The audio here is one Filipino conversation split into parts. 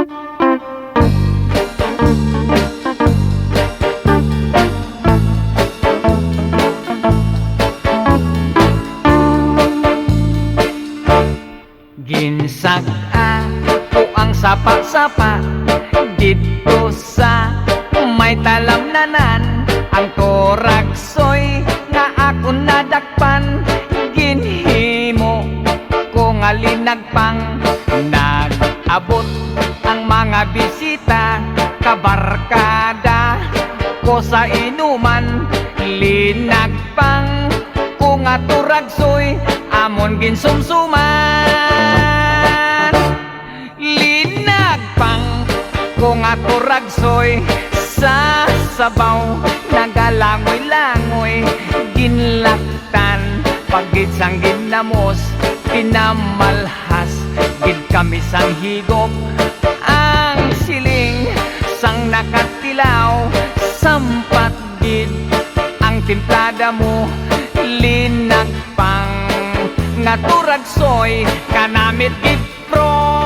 Ginsag-a ko ang sapa-sapa dito sa may talamnanan. Ang toraksoy nga ako nadakpan, ginhimo ko nga linagpang. Nag-abot ang mga bisita, kabarkada ko sa inuman. Linagpang ko nga turagsoy, amon ginsumsuman. Linagpang ko nga turagsoy, sa sabaw nagalangoy-langoy. Ginlaktan pagid sang ginamos, pinamalhas gid kami sang higop. Ang siling sang nakatilaw, sampat gid ang timplada mo. Linagpang nga turagsoy, kanamit gid pro.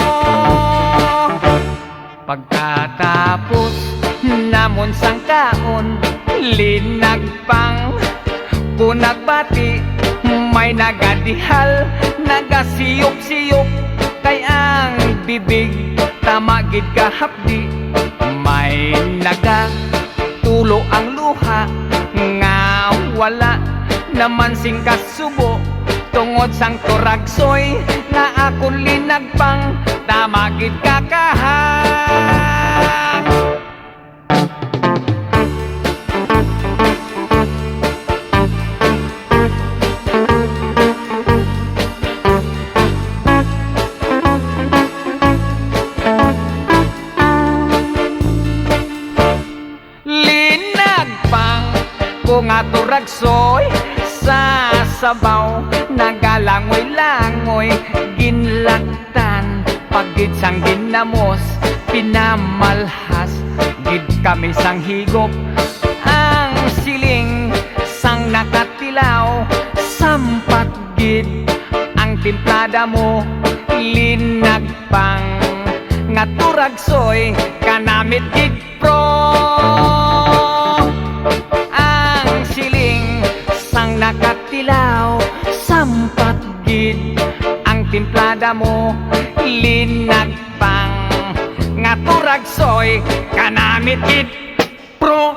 Pagkatapos namon sang kaon, linagpang ko nagbati. May nagadihal, nagasiyop-siyop, kay ang bibig tamagid kahapdi. May nagatulo ang luha, nga wala naman sing kasubo. Tungod sang turagsoy nga akon linagpang, tamagid kakahang. Linagpang ko nga turagsoy, sa sabaw nagalangoy-langoy. Ginlaktan pagid sang ginamos, pinamalhas gid kami sang higop. Ang siling sang nakatilaw, sampat gid ang timplada mo. Linagpang nga turagsoy, kanamit gid pro. Ang siling sang nakatilaw, sampat gid ang timplada mo. Linagpang nga turagsoy, kanamit gid pro.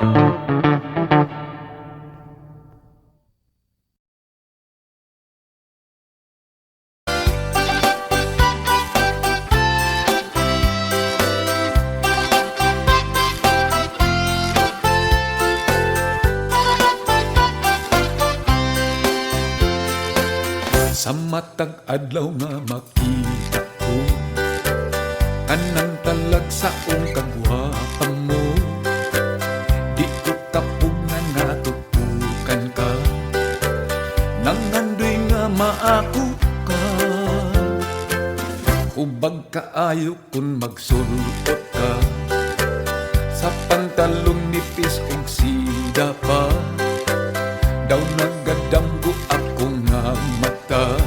Sa matag adlaw nga makita ko, anang talag sa kagwapan mo. Di ko kapunan nga tutukan ka, nangandoy nga maako ka. Hubag kaayo kun magsulot ka, sa pantalong nipis ug sida pa. Daw nagadamgo ako nga mata,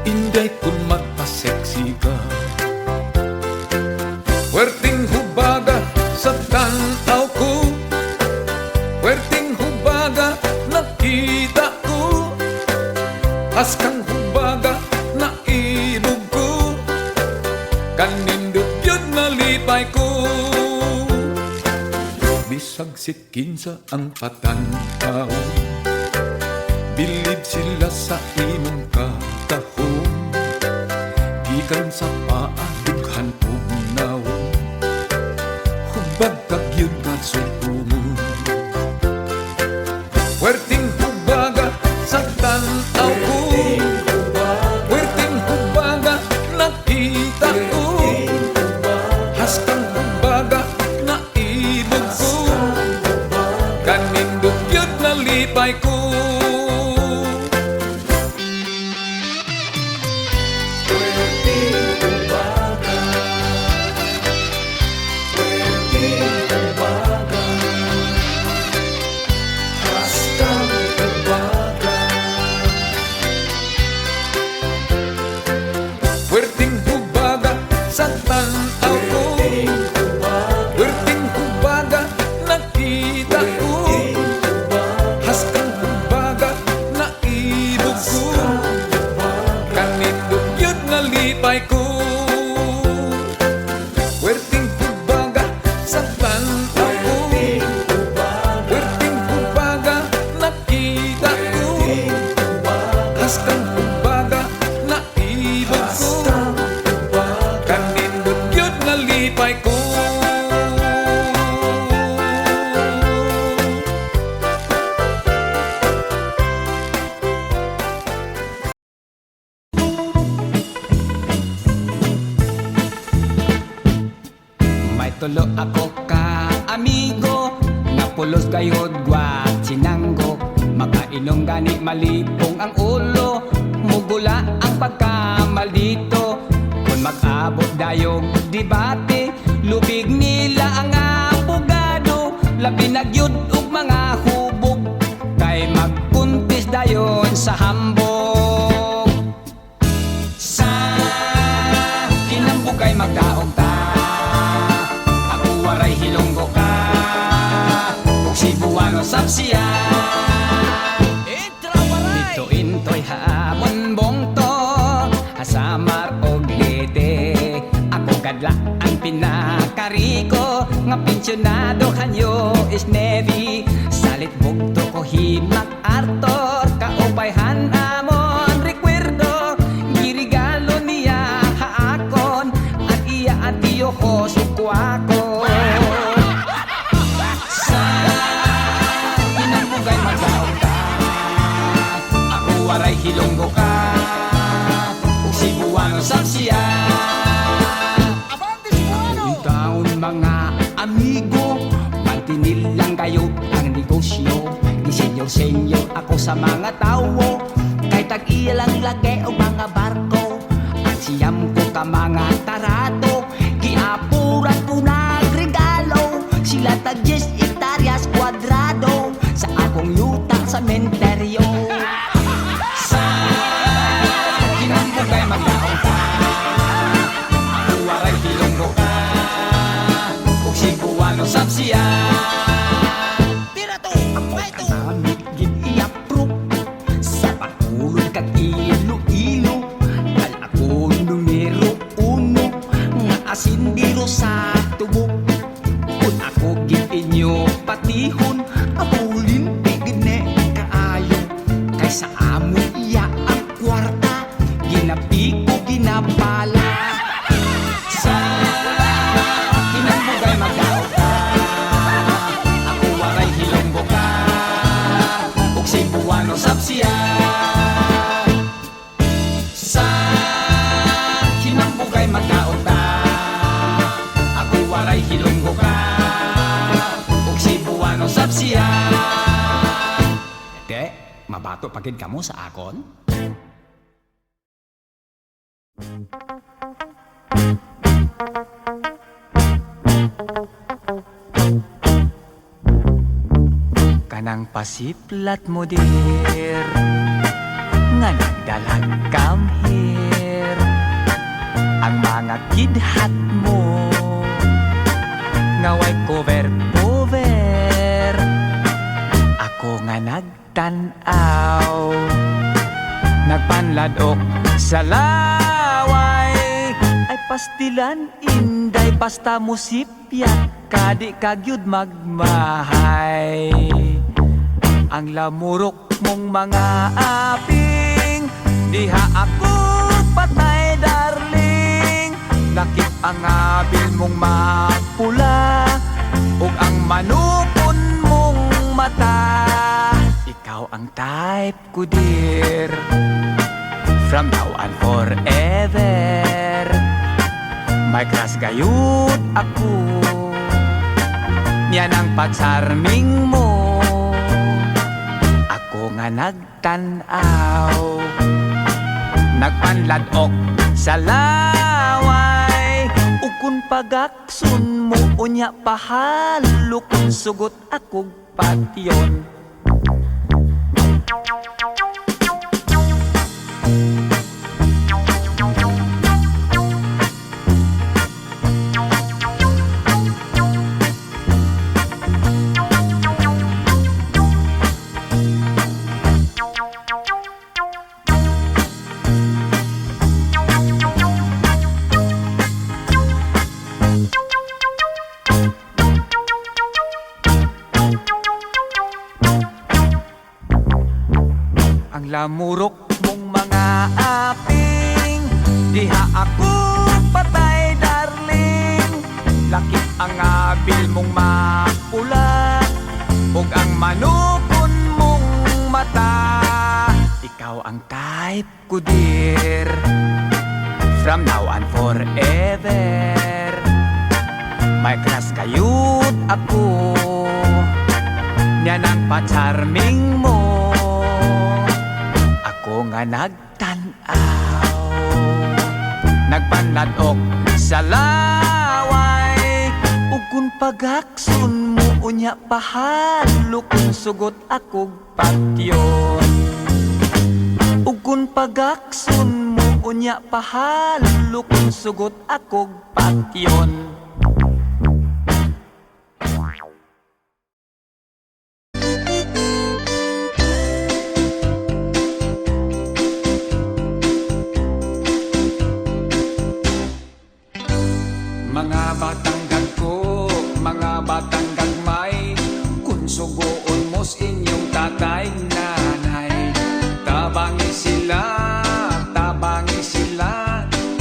inday kun magpa-sexy ka. Werting hubaga sa tanaw ko, werting hubaga nakita ko. Askang hubaga na ilog ko, kanindot yun nalipay ko. Bisag sikinsa ang patanaw, bilib sila sa imong katahong. Gikan sa paadughan ug nawong, hubag kagyud nga sutumon. Werting hubaga sa tanaw ko, werting hubaga nakita ko. Haskang hubaga na ilog ko, kanindot yun nalipay ko. nalipay ko. May tulo ako ka amigo, napulos gayod gwat sinanggo. Makainom gani malipong ang ulo, mugula ang pagkamaldito. Kung mag-abot dayog debate, lubig nila ang abogado. Labi nagyud og mga hubog, kay magpuntis dayon sa hambog. Sa kinambugay magdaog ta, ako waray hilonggo ka, ug si Buwano sapsiya. Dito intoy hamon bongto, hasamar og lete. Ako kadla ang pinakariko, nga pensyonado kanyo is Navy. Salit bugto ko himak Arthur, kaupayhan amon recuerdo. Girigalo niya haakon, at iya at iyo ko sukwako. Sa inambugay magdaog ka, ako waray hilonggo ka, ug si Buwano sapsiya. Taon mga amigo, pantinil lang kayo ang negosyo. Di senyor ako sa mga tawo, kay tag-iya lang lagay o mga barko. At siyam ko ka mga tarato, giapuran ko nagregalo. Sila tag 10 hektaryas kwadrado, sa akong yuta sa menteryo. Sa kinambugay magdaog ka, ako waray hilonggo ka, ug si Buwano sapsiya. Amig gid i-approve sa pagulod kag ilo-ilo, kal ako numero 1 nga asindiro sa tubo. Kung ako gid inyo patihon, abulin tigne kaayo, kay sa amon iya ang kwarta, ginapi ko ginapala. Sa kinambugay magdaog ka, ako waray hilonggo ka, ug si Buwano sapsiya. Sa kinambugay magdaog ka, ako waray hilonggo ka, ug si Buwano sapsiya. Te, mabato pagid kamo sa akon? Kanang pasiplat mo dir, nga nagdalag come here. Ang mga kidhat mo, nga way cover. Ako nga nagtanaw, nagpanladok sa laway. Ay pastilan inday, basta musipya, kadi kagyud magmahay. Ang lamurok mong mga aping, diha ako patay darling. Lakip ang abil mong mapula, ug ang manukon mong mata. Ikaw ang type ko dear, from now on forever. May crush gayud ako, niyan ang pagsarming mo. Ako nga nagtanaw, nagpanladok sa laway. Ug kun pagaksun mo unya pahalok, sugot akog patyon. Ang lamurok mong mga aping, diha ako patay darling. apil mong mapula ug ang manukon mong mata. Ikaw ang type ko, dear, from now on forever. May crush kayut ako, yan ang pa-charming mo. Ako nga nagtanaw, nagpanadok sa laway, ug kung pagakson mo unya pahalo kung sugot akog patyon. Ug kung pagakson mo unya pahalo kung sugot akog patyon. Mga batang gagko, mga batang gagmay, kung sugoon mos inyong tatay nanay, tabangi sila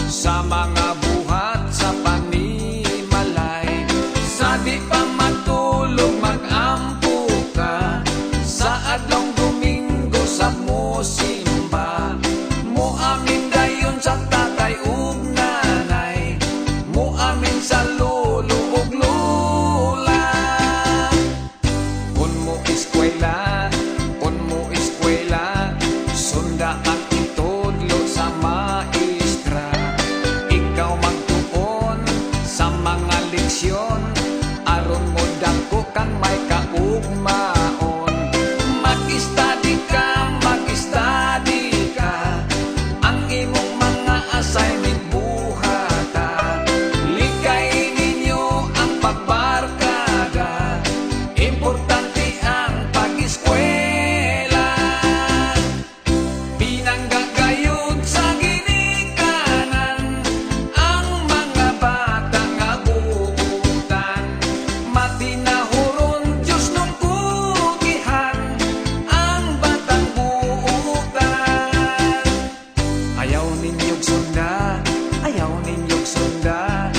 sa mga buhat sa panimalay. Sa di pa matulog mag-ampo ka, sa adlong Domingo sa musimba, mo amin dayon sa tatay ug nanay, mo amin sa lolo ug lola. Kun mo eskwela, sunda ang itudlo sa maestra. Ikaw magtuon sa mga leksyon, aron mo dako kang may kaugmaon. Mag-study ka, ang imong mga assignment buhata. Likay ninyo ang pagbarkada, importante ang pag-eskwela. Pinanggagayod sa ginikanan ang mga bata nga buutan. Matinahuron Diyos nung kugihan ang batang buutan. Ayaw ninyong sunda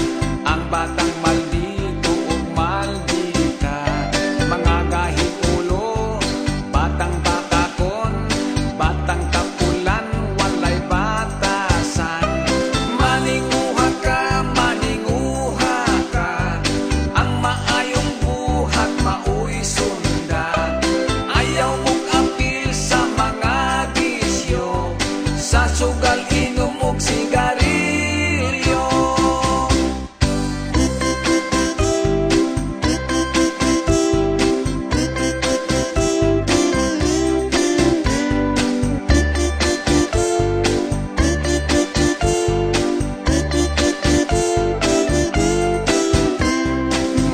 ang batang maldito o maldita. Mga gahit ulo, batang bakakon, batang kapulan, walay batasan. Maninguha ka, ang maayong buhat maoy sunda. Ayaw mong apil sa mga bisyo, sa sugal inom ug sigarilyo.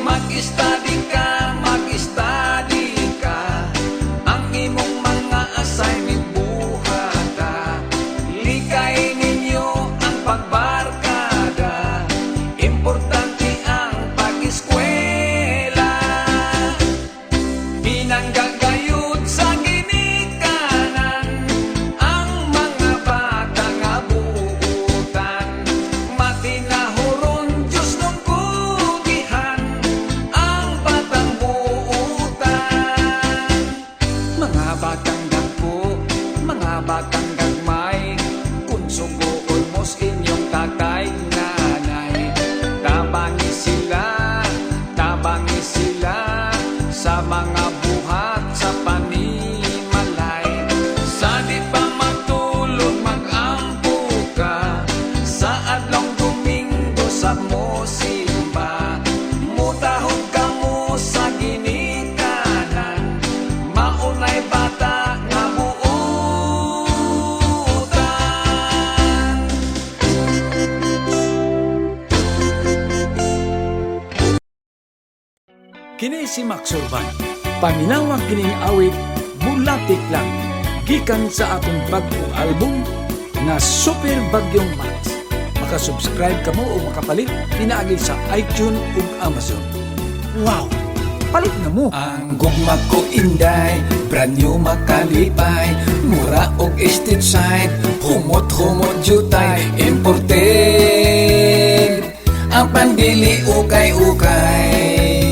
Mag-study ka, ang imong mga assignment buhata. Likay ninyo ang pagbarkada, importante ang pag-eskwela. Pinanggagayod sa ginikanan ang mga bata nga buutan. Matinahuron Diyos nung kugihan ang batang buutan. Mga batang gagko, mga batang gagmay, kung sugoon mos inyong tatay nanay, tabangi sila sa mga buhat sa panimalay. Sa di pa matulog mag-ampo ka, sa adlong Domingo sa musimba, mutahod ka mo sa ginikanan, maunay bata nga buutan. Kini si Max Urban. Paminawag kining awit, bulatik lang. Gikan sa akong bagong album na Super Bagyong Max. Makasubscribe ka mo o makapalit, pinaagil sa iTunes ug Amazon. Wow! Palit na mo! Ang gugma ko inday, brand new makalipay, mura og estate side, humot jutay, imported. Ang pandili ukay-ukay.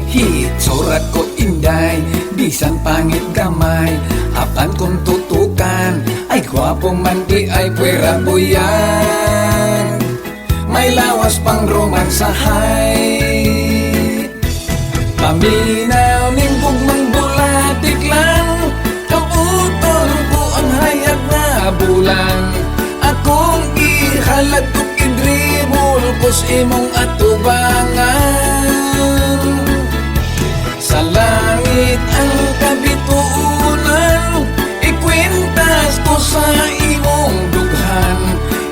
Hitsurat ko inday, bisan pangit gamay, apan kung tutukan, ay gwapo man di ay pwera buyan. May lawas pang romansahay, paminaw ning gugmang bulatik lang, kautol ko ang hayag na bulan. Akong ihalad kong idribol ko sa imong atubangan. Sa langit ang kabituunan, ikwintas ko sa imong dughan.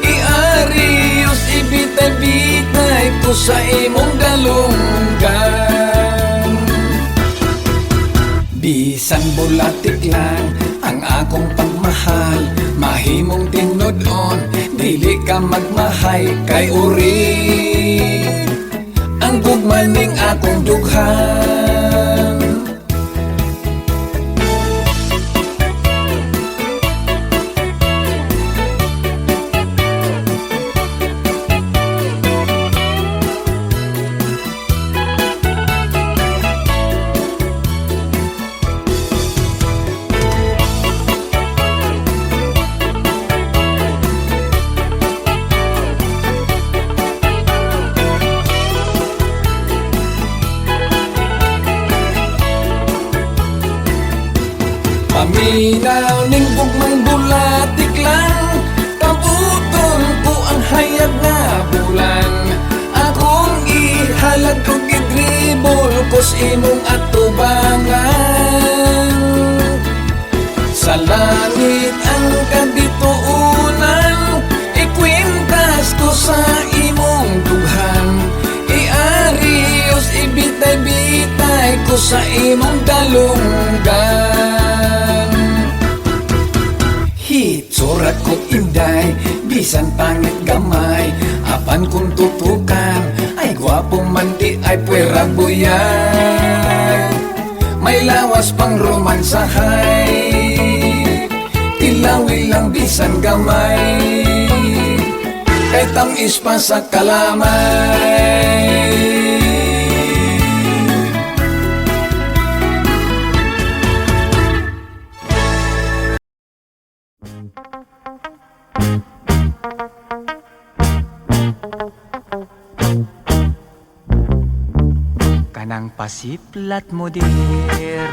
Iarios ibitay-bitay ko sa imong dalunggan. Bisan bulatik lang ang akong pagmahal, mahimong tinudon, dili ka magmahay kay uri ang gugmaning akong dughan. Paminaw ning gugmang bulatik lang, kabutol ko ang hayag na bulan. Akong ihalad kong idribol ko sa imong atubangan. Sa langit ang kabituunan, ikwintas ko sa imong dughan. Iarios ibitay-bitay ko sa imong dalunggan. Hitsurat ko inday, bisan pangit gamay, apan kung tutukan, ay gwapo man di ay pwera buyan. May lawas pang romansahay, tilawi lang bisan gamay, kay tamis pa sa kalamay. Kanang pasiplat mo dir,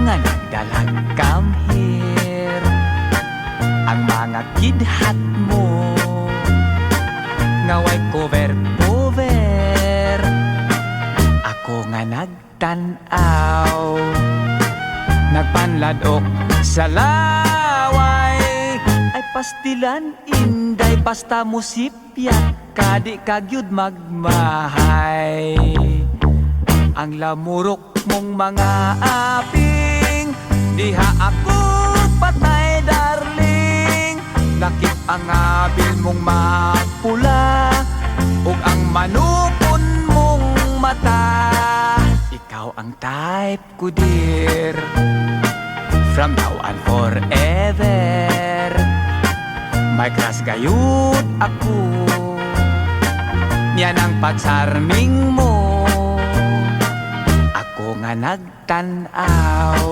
nga nagdalag come here, ang mga kidhat mo, nga way cover. Ako nga nagtanaw, nagpanladok sa laway, ay pastilan inday basta musipyat, kadi kagyud magmahay. Ang lamurok mong mga aping, diha ako patay darling. Lakip ang abil mong mapula, ug ang manukon mong mata. Ikaw ang type ko dear, from now on forever. May crush gayud ako, niyan ang pagsarming mo. Ako nga nagtanaw,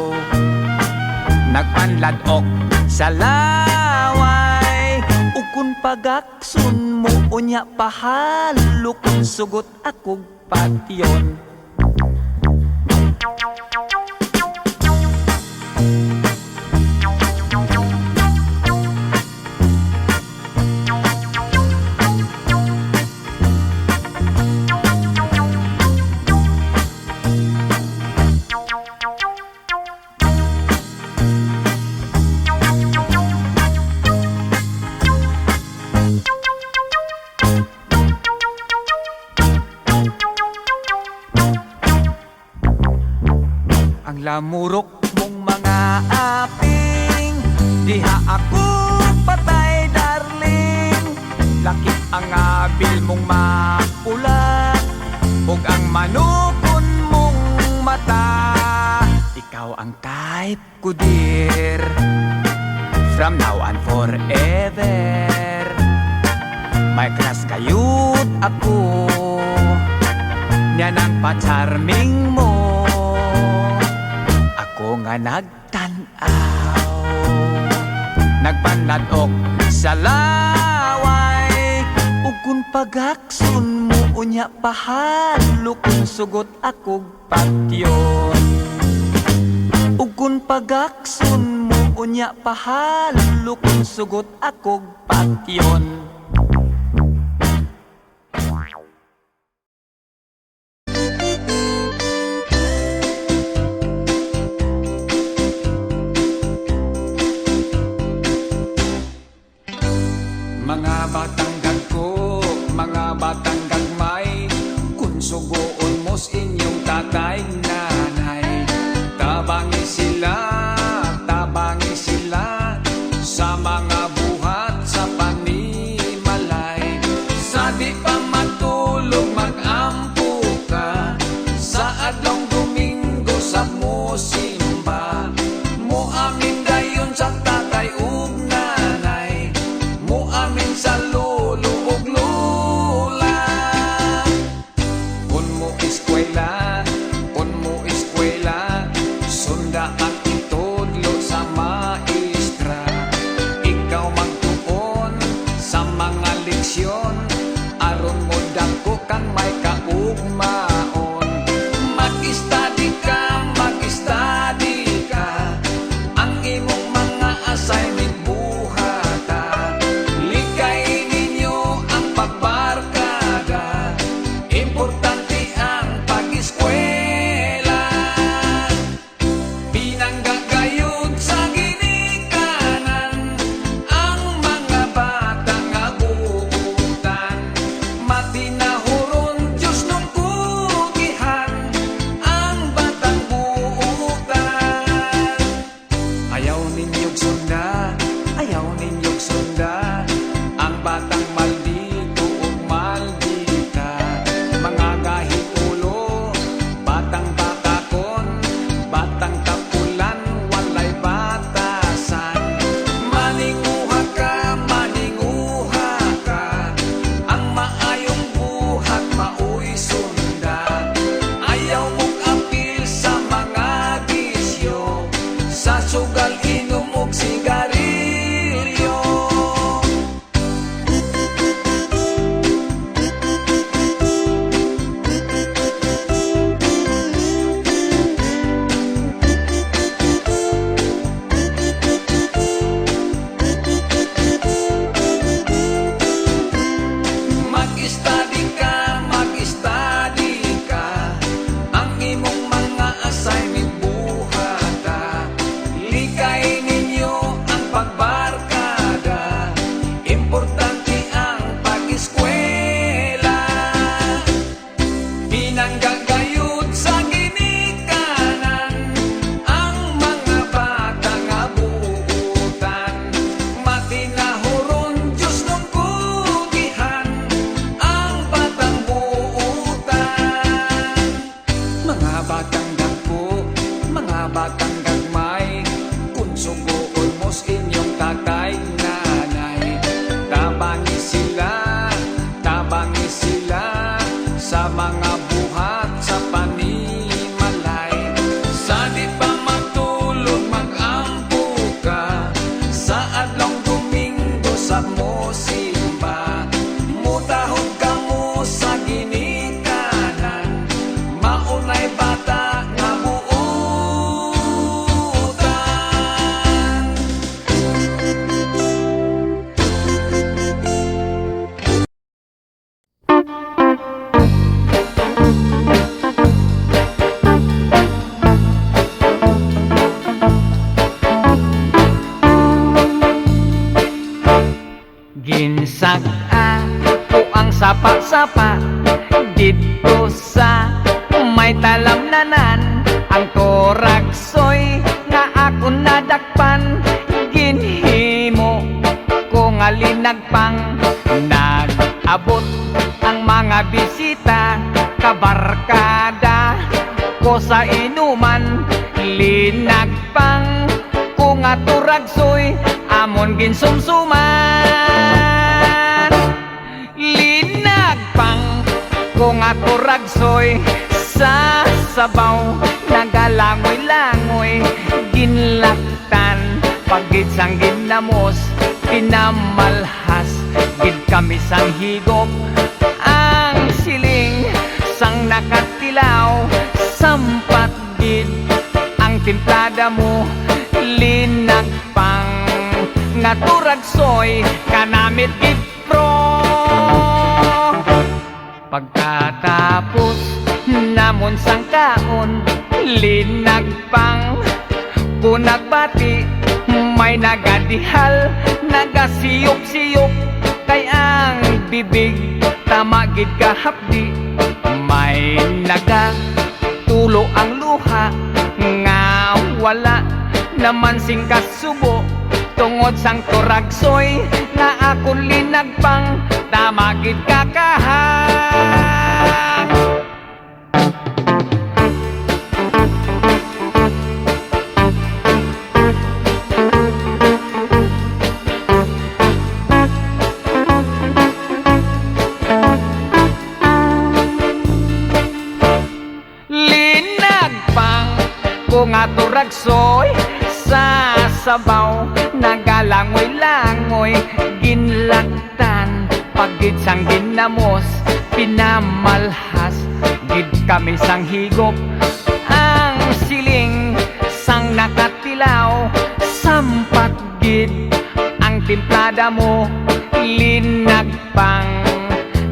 nagpanladok sa laway, ug kun pagaksun mo unya pahalok, sugot akog patyon. Ang lamurok mong mga aping, diha ako patay darling. Lakip ang abil mong mapula, ug ang manukon mong mata. Ikaw ang type ko dear, from now on forever. May crush kayut ako, nya ng pa-charming mo. Ako nga nagtanaw, nagpanadok sa laway, ug kung pagakson mo unya pahalo kung sugot akog patyon. Ug kung pagakson mo unya pahalo kung sugot akog patyon. Mga batang gagko, mga batang gagmay, kung sugoon mos inyong tatay nanay, tabangi sila sa mga buhat sa panimalay. Sa di pa matulog mag-ampo ka, sa adlong Domingo sa mo simba, mo amin dayon sa tatay ug nanay, mo amin sa lolo ug lola. Kun mo eskwela, sunda ang itudlo sa maestra. Ikaw magtuon sa mga leksyon, aron mo dako kang may kaugmaon. Mag-study ka, ang imong mga assignment buhata. Likay ninyo ang pagbarkada, importante ang pag-eskwela. Pinanggagayod sa ginikanan ang mga bata nga buutan. Matinahuron Diyos nung kugihan ang batang buutan. Ayaw ninyong sunda ang batang maldito o maldita. Mga gahit ulo, batang bakakon, batang kapulan, walay batasan. Maninguha ka, ang maayong buhat maoy sunda. Ayaw mong apil sa mga bisyo, sa sugal inom ug sigarilyo. Mag-study ka, ang imong mga assignment buhata. Likay ninyo ang pagbarkada, importante ang pag-eskwela. Pinanggagayod sa ginikanan ang mga bata nga buutan. Matinahuron Diyos nung kugihan ang batang buutan. Mga batang gagko, mga batang gagmay, kung sugoon mos inyong tatay nanay, tabangi sila sa mga buhat sa panimalay. Sa di pa matulog mag-ampo ka, sa adlong Domingo sa mo simba, mutahod ka mo sa ginikanan, maunay bata nga buutan. Ginsag-a ko ang sapa-sapa dito sa may talamnanan. Ang toraksoy nga ako nadakpan, ginhimo ko nga linagpang. Nag-abot ang mga bisita, kabarkada ko sa inuman. Linagpang ko nga turagsoy, amon ginsumsuman. Linagpang kung ato ragsoy sa sabaw, nagalangoy-langoy, ginlaktan, pagid sang ginamos, pinamalhas, gid kami sang higop, ang siling sang nakatilaw, sampat gid ang timplada mo, linagpang nga turagsoy, kanamit gid pro. Pagkatapos namon sang kaon, linagpang kunagbati, may nagadihal, nagasiyop-siyop, kay ang bibig tamagid kahapdi, may nagatulo ang luha, nga wala naman sing kasubo, tungod sang turagsoy, nga akon linagpang, tamagid kakahang. Linagpang kung ato ragsoy sa sabaw, nagalangoy-langoy, ginlaktan, pagid sang ginamos, pinamalhas, gid kami sang higop, ang siling sang nakatilaw, sampat gid ang timplada mo, linagpang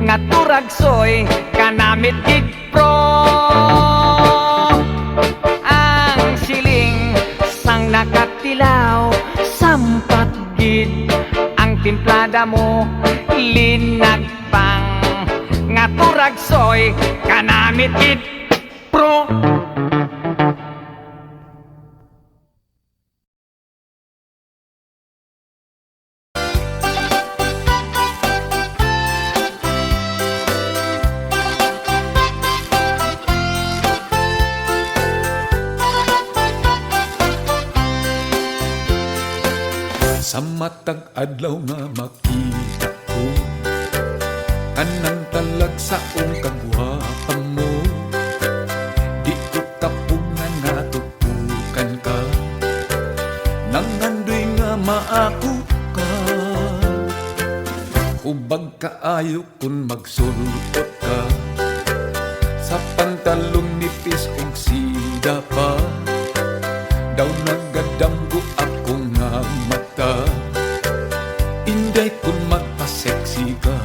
nga turagsoy, kanamit gid pro. Ang siling sang nakatilaw, sampat gid ang timplada mo, linagpang nga turagsoy, kanamit gid pro. Sa matag adlaw nga makita ko, anang talag sa ong kagwapa mo, di ko kapunan nga tutukan ka, nangandoy nga maako ka, hubag kaayo kung magsulot ka, sa pantalong nipis ug sida pa, daw nagadamgo ako nga mata, inday kun magpa-sexy ka.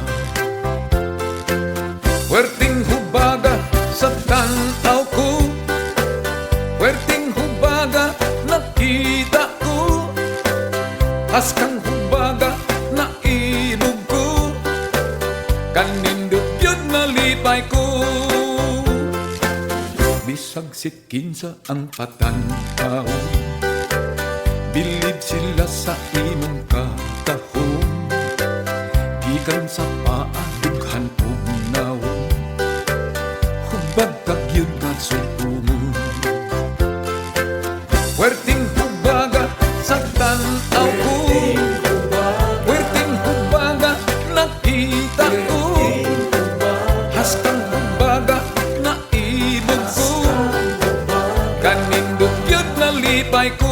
Werting hubaga sa tanaw ko, werting hubaga nakita ko, askang hubaga na ilog ko, kanindot yun nalipay ko. Bisag sikinsa ang patanaw, bilib sila sa imong katahong, gikan sa paadughan ug nawong, hubag kagyud nga sukumon. Werting hubaga sa tanaw ko, werting hubaga nakita ko, haskang hubaga na ibog ko, kanindot yun nalipay ko.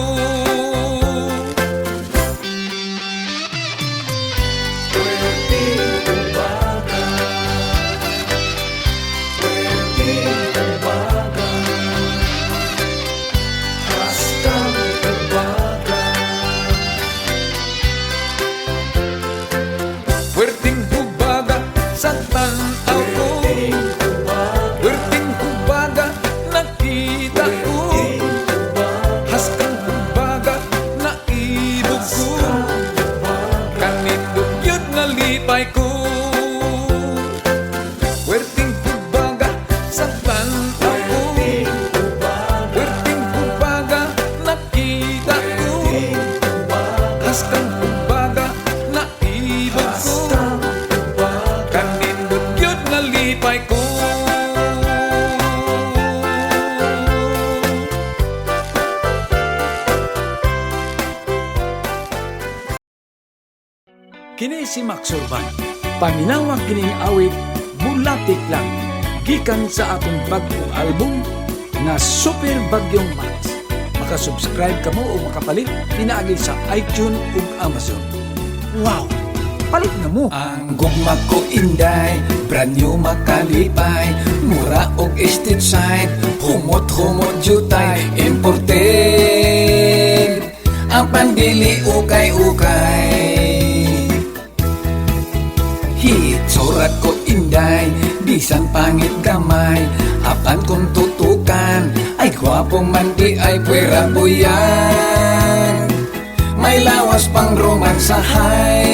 Werting hubaga sa tanaw ko, werting hubaga nakita ko, haskang hubaga na ibog ko, kanindot yun nalipay ko. Werting hubaga sa tanaw ko, werting hubaga nakita ko, haskang hubaga na ibog ko, kanindot yun nalipay ko. Kini si Max Urban, paminawag kining awit, bulatik lang, gikan sa akong bagong album nga Super Bagyong Max. Makasubscribe ka mo o makapalit pinaagi sa iTunes ug Amazon. Wow! Palit na mo! Ang gugma ko inday, brand new makalipay, mura og estate side, humot-humot jutay, imported, ang pandili ukay-ukay. Hitsurat ko inday, bisan pangit gamay, apan kung tutukan, ay gwapo man di ay pwera buyan. May lawas pang romansahay,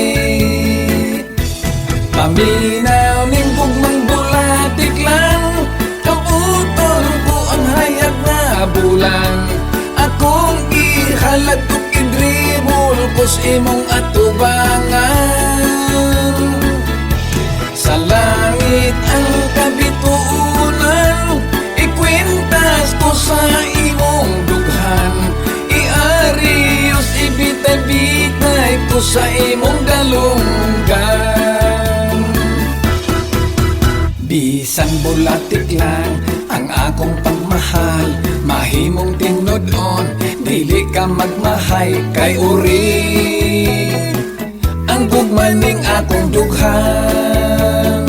paminaw ning gugmang bulatik lang, kautol ko ang hayag na bulan. Akong ihalag ug idribol kos imong atubangan. Sa langit ang kabituunan, ikwintas ko sa imong dughan. Iarios ibitay-bitay ko sa imong dalunggan. Bisan bulatik lang ang akong pagmahal, mahimong tinudon, dili ka magmahay kay uri ang gugmaning akong dughan.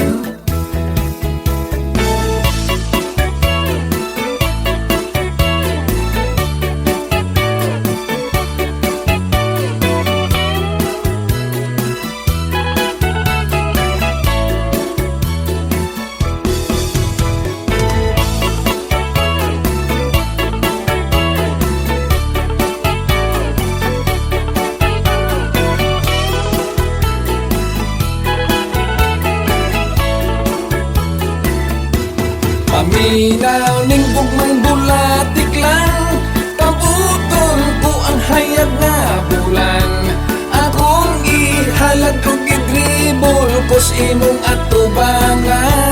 Paminaw ning gugmang bulatik lang, kabutol ko ang hayag na bulan. Akong ihalag ug idribol kos imong atubangan.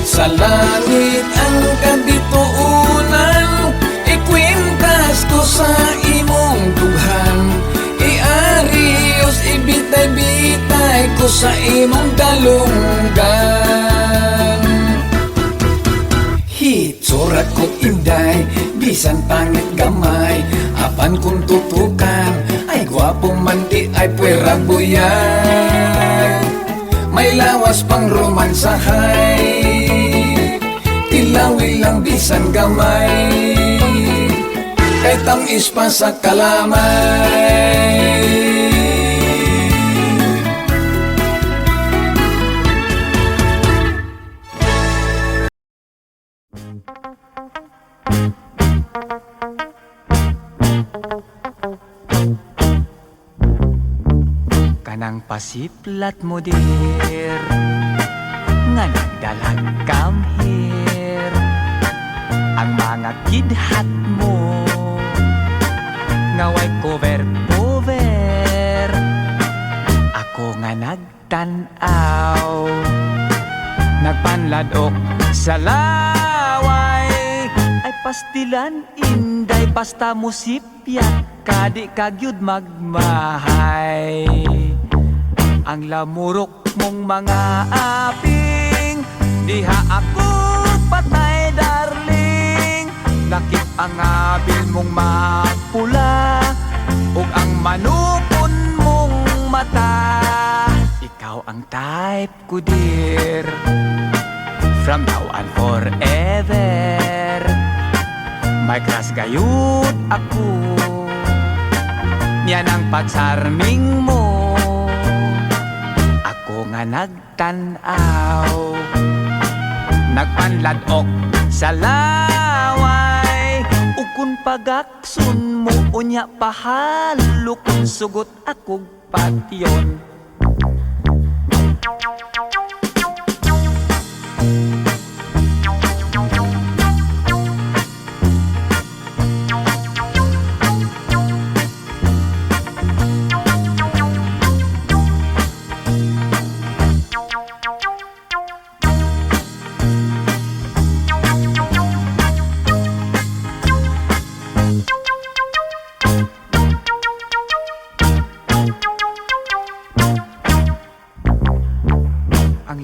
Sa langit ang kabituunan, ikwintas ko sa imong dughan. Iarios ibitay-bitay ko sa imong dalunggan. Hitsurat ko inday, bisan pangit gamay, apan kung tutukan, ay gwapo man di ay pwera buyan. May lawas pang romansahay, tilawi lang bisan gamay, kay tamis pa sa kalamay. Kanang pasiplat mo dir, nga nagdalag come here. Ang mga kidhat mo, nga way cover. Ako nga nagtanaw, nagpanladok sa laway. Ay pastilan inday, basta mo sipyak, kadi kagyud magmahay. Ang lamurok mong mga aping, diha ako patay darling. Lakip ang abil mong mapula, ug ang manukon mong mata. Ikaw ang type ko dear, from now on forever. May crush gayud ako, niyan ang pagsarming mo. Ako nga nagtanaw, nagpanladok sa laway. Ug kun pagaksun mo unya pahalok, sugot akog patyon.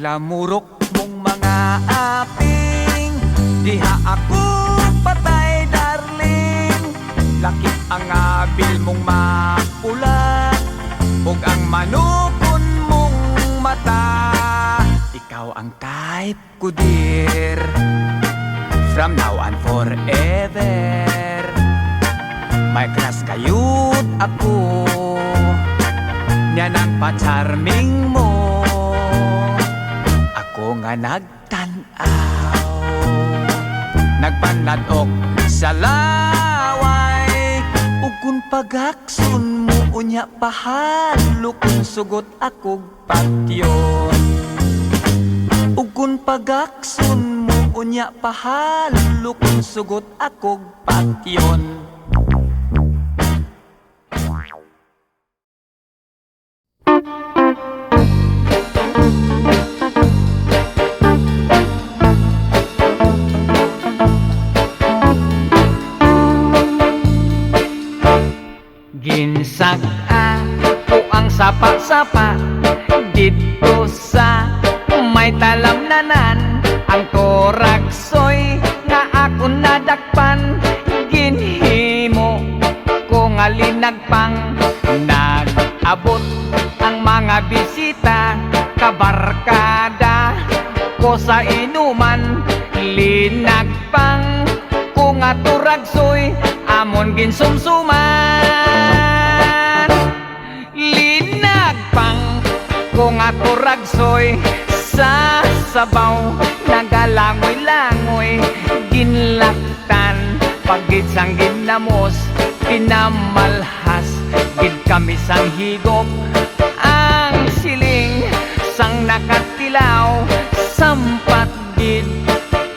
Lamurok mong mga aping. Diha ako patay, darling. Lakip ang abil mong mapula, ug ang manukon mong mata. Ikaw ang type ko, dear, from now on forever. May crush kayut ako, yan ang pa-charming mo. Ako nga nagtanaw, nagpanadok sa laway, ug kung pagakson mo unya pahalo kung sugot akog patyon. Ug kung pagakson mo unya pahalo kung sugot akog patyon. Ginsag-a ko ang sapa-sapa dito sa may talamnanan. Ang toraksoy nga ako nadakpan, ginhimo ko nga linagpang. Nag-abot ang mga bisita, kabarkada ko sa inuman. Linagpang ko nga turagsoy, amon ginsumsuman. Linagpang ko nga turagsoy, sa sabaw nagalangoy-langoy. Ginlaktan pagid sang ginamos, pinamalhas gid kami sang higop. Ang siling sang nakatilaw, sampat gid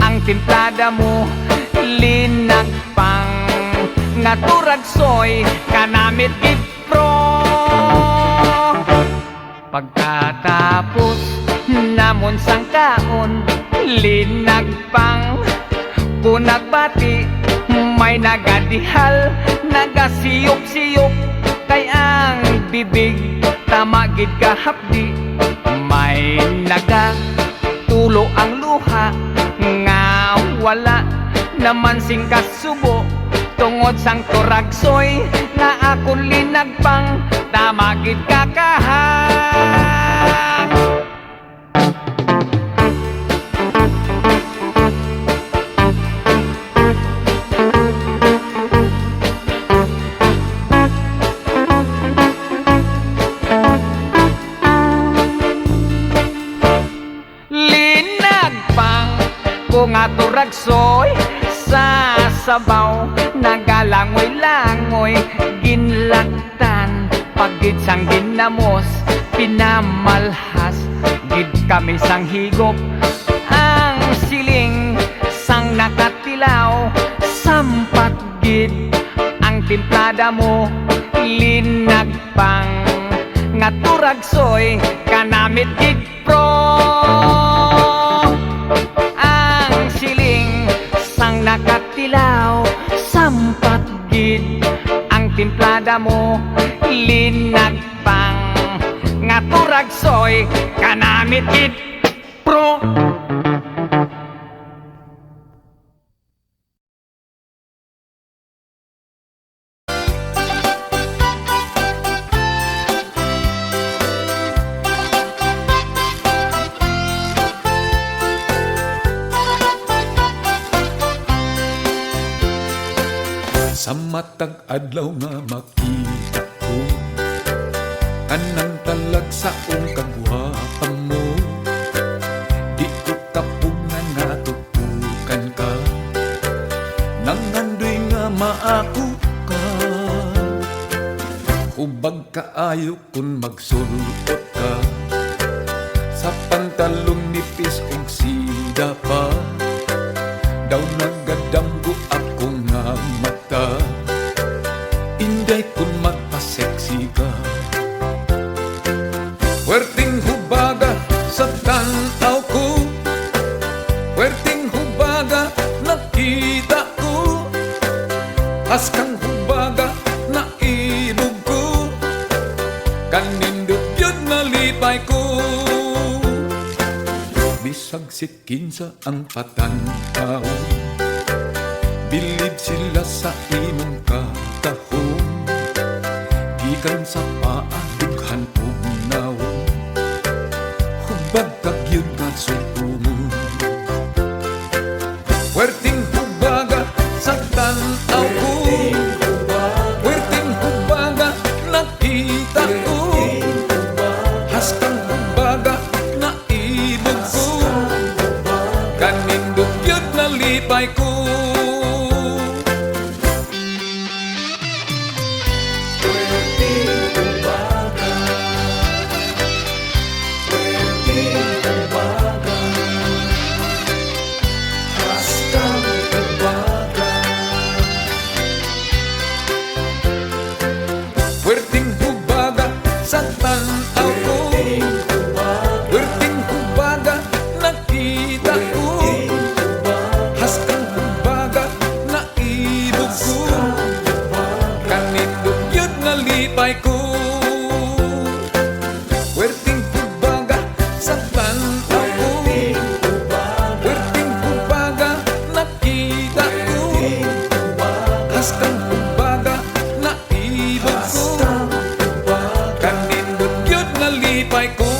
ang timplada mo. Linagpang nga turagsoy, kanamit gid pro. Pagkatapos namon sang kaon, linagpang ko nagbati. May nagadihal, nagasiyop-siyop, kay ang bibig tamagid kahapdi. May nagatulo ang luha, nga wala naman sing kasubo. Tungod sang turagsoy nga akon linagpang, tamagid kakahang. Linagpang ko nga turagsoy, sa sabaw nagalangoy-langoy. Ginlaktan pagid sang ginamos, pinamalhas gid kami sang higop. Ang siling sang nakatilaw, sampat gid ang timplada mo. Linagpang nga turagsoy, kanamit gid pro. Ang siling sang nakatilaw, sampat gid ang timplada mo. Linagpang nga turagsoy, kanamit gid pro. Sa matag adlaw nga makita ko, anang talag sa ong kagwapa mo. Di ko kapunan nga tutukan ka, nangandoy nga maako ka. Hubag kaayo kun magsulot ka, sa pantalong nipis ug sida pa. Daw nagadamgo ako nga mata, inday kun magpa-sexy ka. Werting hubaga sa tanaw ko, werting hubaga nakita ko. Askang hubaga na ilog ko, kanindot yun nalipay ko. sagsit kinsa ang patantaw. Bilib sila sa imong katahon, gikan sa paadughan ug nawon, hubag kagyud ka sulpumon. Werting hubaga sa tanaw ko, werting hubaga nakita ko, hastang hubaga naibog ko, kanindot yun nalipay ko. Werting hubaga sa tanaw ko, werting hubaga nakita ko, hastang hubaga naibog ko, kanindot yun nalipay ko. Werting hubaga sa tanaw ko, werting hubaga nakita ko, hastang hubaga naibog ko, kanindot yun nalipay ko.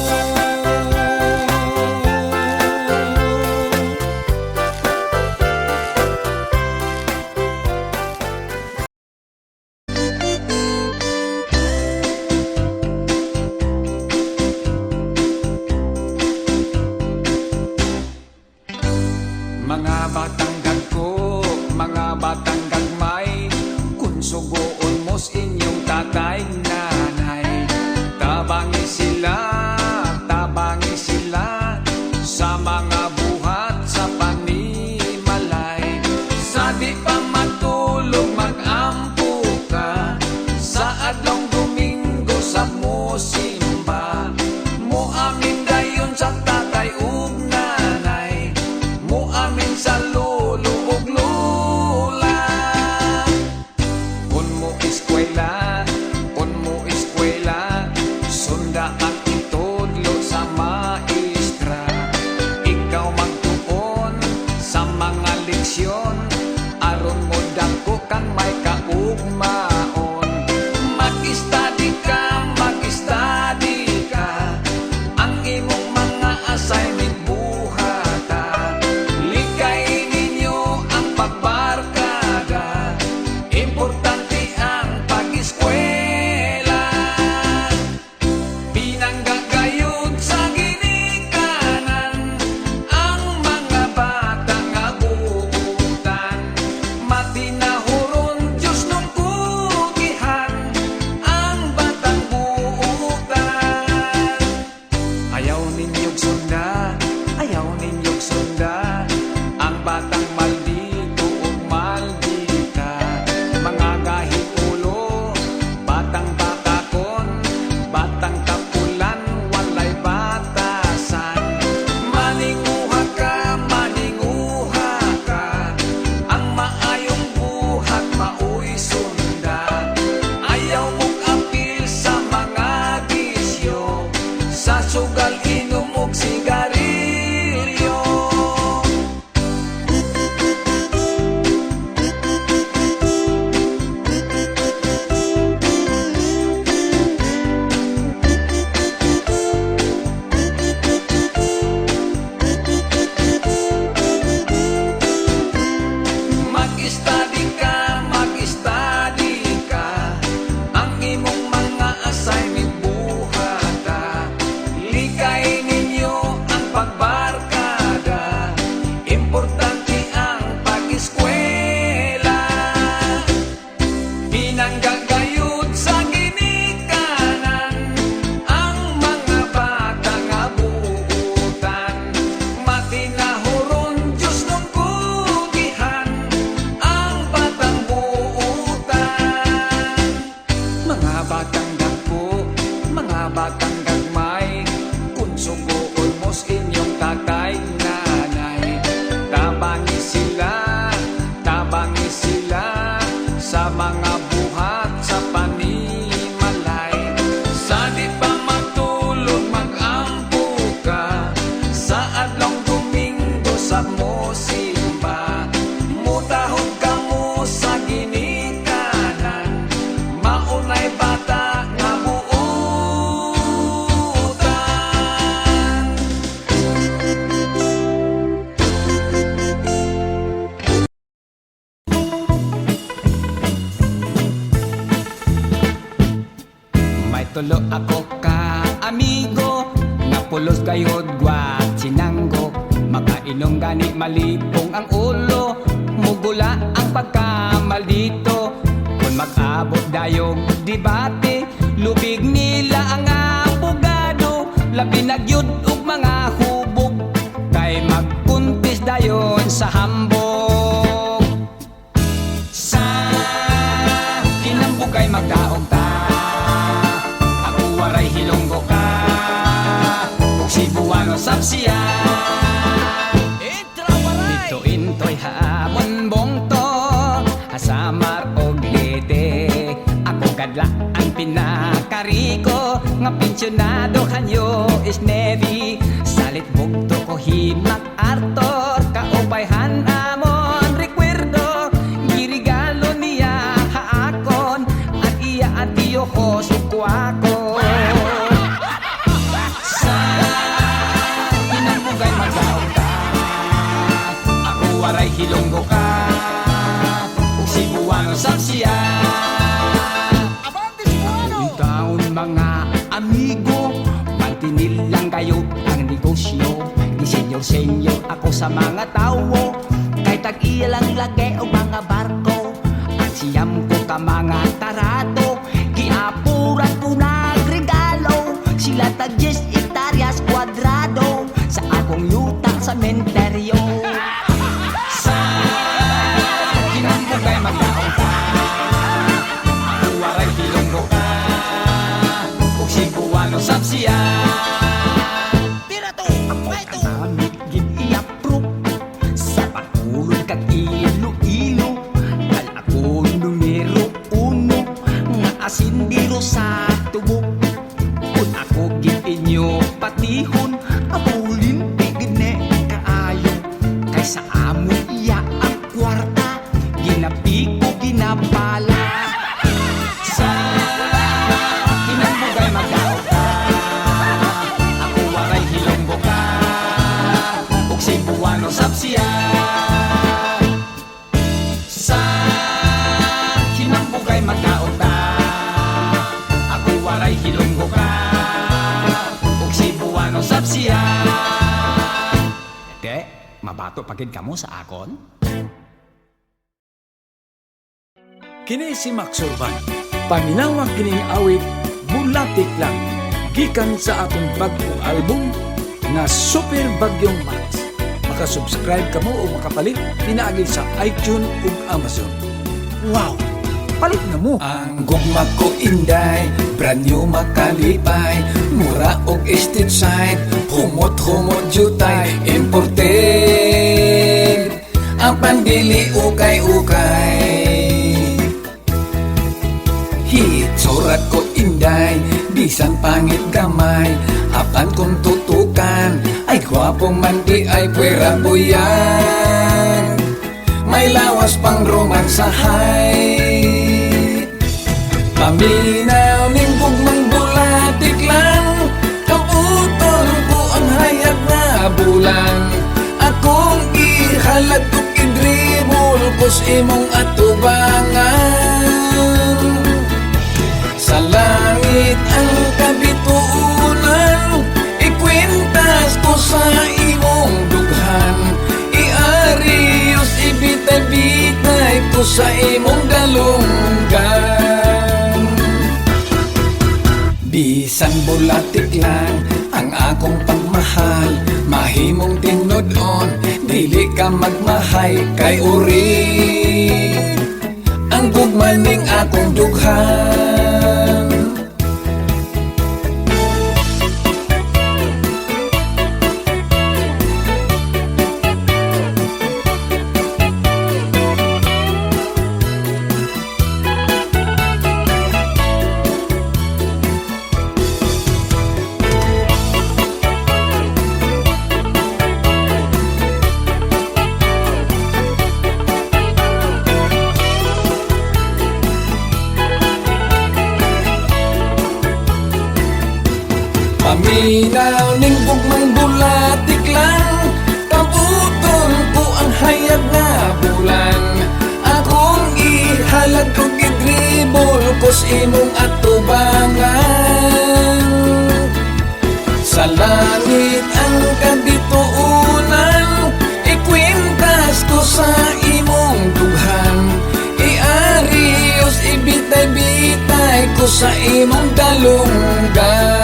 Mga batang gagko, mga batang gagmay, kung sugoon mos inyong tatay nanay, tabangi sila sa mga buhat sa panimalay. Sa di pa matulog mag-ampo ka, sa adlong Domingo sa musimba, mo amin dayon sa tatay ug nanay, mo amin sa sa musimba, mutahod ka mo sa ginikanan, maunay bata nga buutan. May tulo ako ka amigo, napulos gayod gwat sinanggo. Makainom gani malipong ang ulo, mugula ang pagkamaldito. Kung mag-abot dayog debate, lubig nila ang abogado. Labi nagyud og mga hubog, kay magpuntis dayon sa hambog. Sa kinambugay magdaog ta, ako waray hilonggo ka, ug si Buwano sapsiya. Dito intoy hamon bongto, hasamar og lete. Ako kadla ang pinakariko, nga pensyonado kanyo is Navy. Salit bugto ko himak Arthur, kaupayhan amon recuerdo. Girigalo niya haakon, at iya at iyo ko sukwako. Sa inambugay magdaog ka, ako waray hilonggo ka, ug si Buwano sapsiya. Taon mga amigo, pantinilang kayo ang negosyo. Di senyor ako sa mga tawo, kay tag-ilang lagay o mga barko. At siyam ko ka mga tarato, giapuran ko nagregalo. Sila tag 10 hektaryas kwadrado, sa akong yuta sa menteryo. Sa kinambugay magdaog ka, ako waray hilonggo ka, ug si Buwano sapsiya. Namit gid i-approve sa pagulod kag ilo-ilo, kal ako numero 1 nga asindiro sa tubo. Kung ako gid inyo patihon, abulin tigne kaayo, kay sa amon iya ang kwarta, ginapi ko ginapala. Sa kinambugay magdaog ka, ako waray hilonggo ka, ug si Buwano sapsiya. Sa kinambugay magdaog ka, ako waray hilonggo ka, ug si Buwano sapsiya. Te, mabato pagid kamo sa akon? Kini si Max Urban. Paminawag kining awit Bulatik Lang, gikan sa akong bagong album na Super Bagyong Max. Makasubscribe ka mo o makapalit pinaagil sa iTunes ug Amazon. Wow! Palit na mo! Ang gugma ko inday, brand new makalipay, mura og estate side, humot-humot jutay, imported. Ang pandili ukay-ukay, hitsurat ko inday, bisan pangit gamay, apan kung tutukan, ay gwapong mandi ay pwera buyan. May lawas pang romansahay, paminaw ning gugmang Bulatik Lang, kautol ko ang hayag na bulan. Akong ihalat ug idribol ko sa imong atubangan. Sa langit ang kabituunan, ikwintas ko sa imong dughan. Iarios ibitay-bitay ko sa imong dalunggan. Bisan Bulatik Lang ang akong pagmahal, mahimong tinudon, dili ka magmahay kay uri. Ang gugmaning akong dughan. Paminaw ning gugmang bulatik lang, kabutol ko ang hayag nga bulan. Akong ihalad o gidribol ko sa imong atubangan. Sa langit ang kabituunan, ikwintas ko sa imong dughan. Iarios ibitay-bitay ko sa imong dalunggan.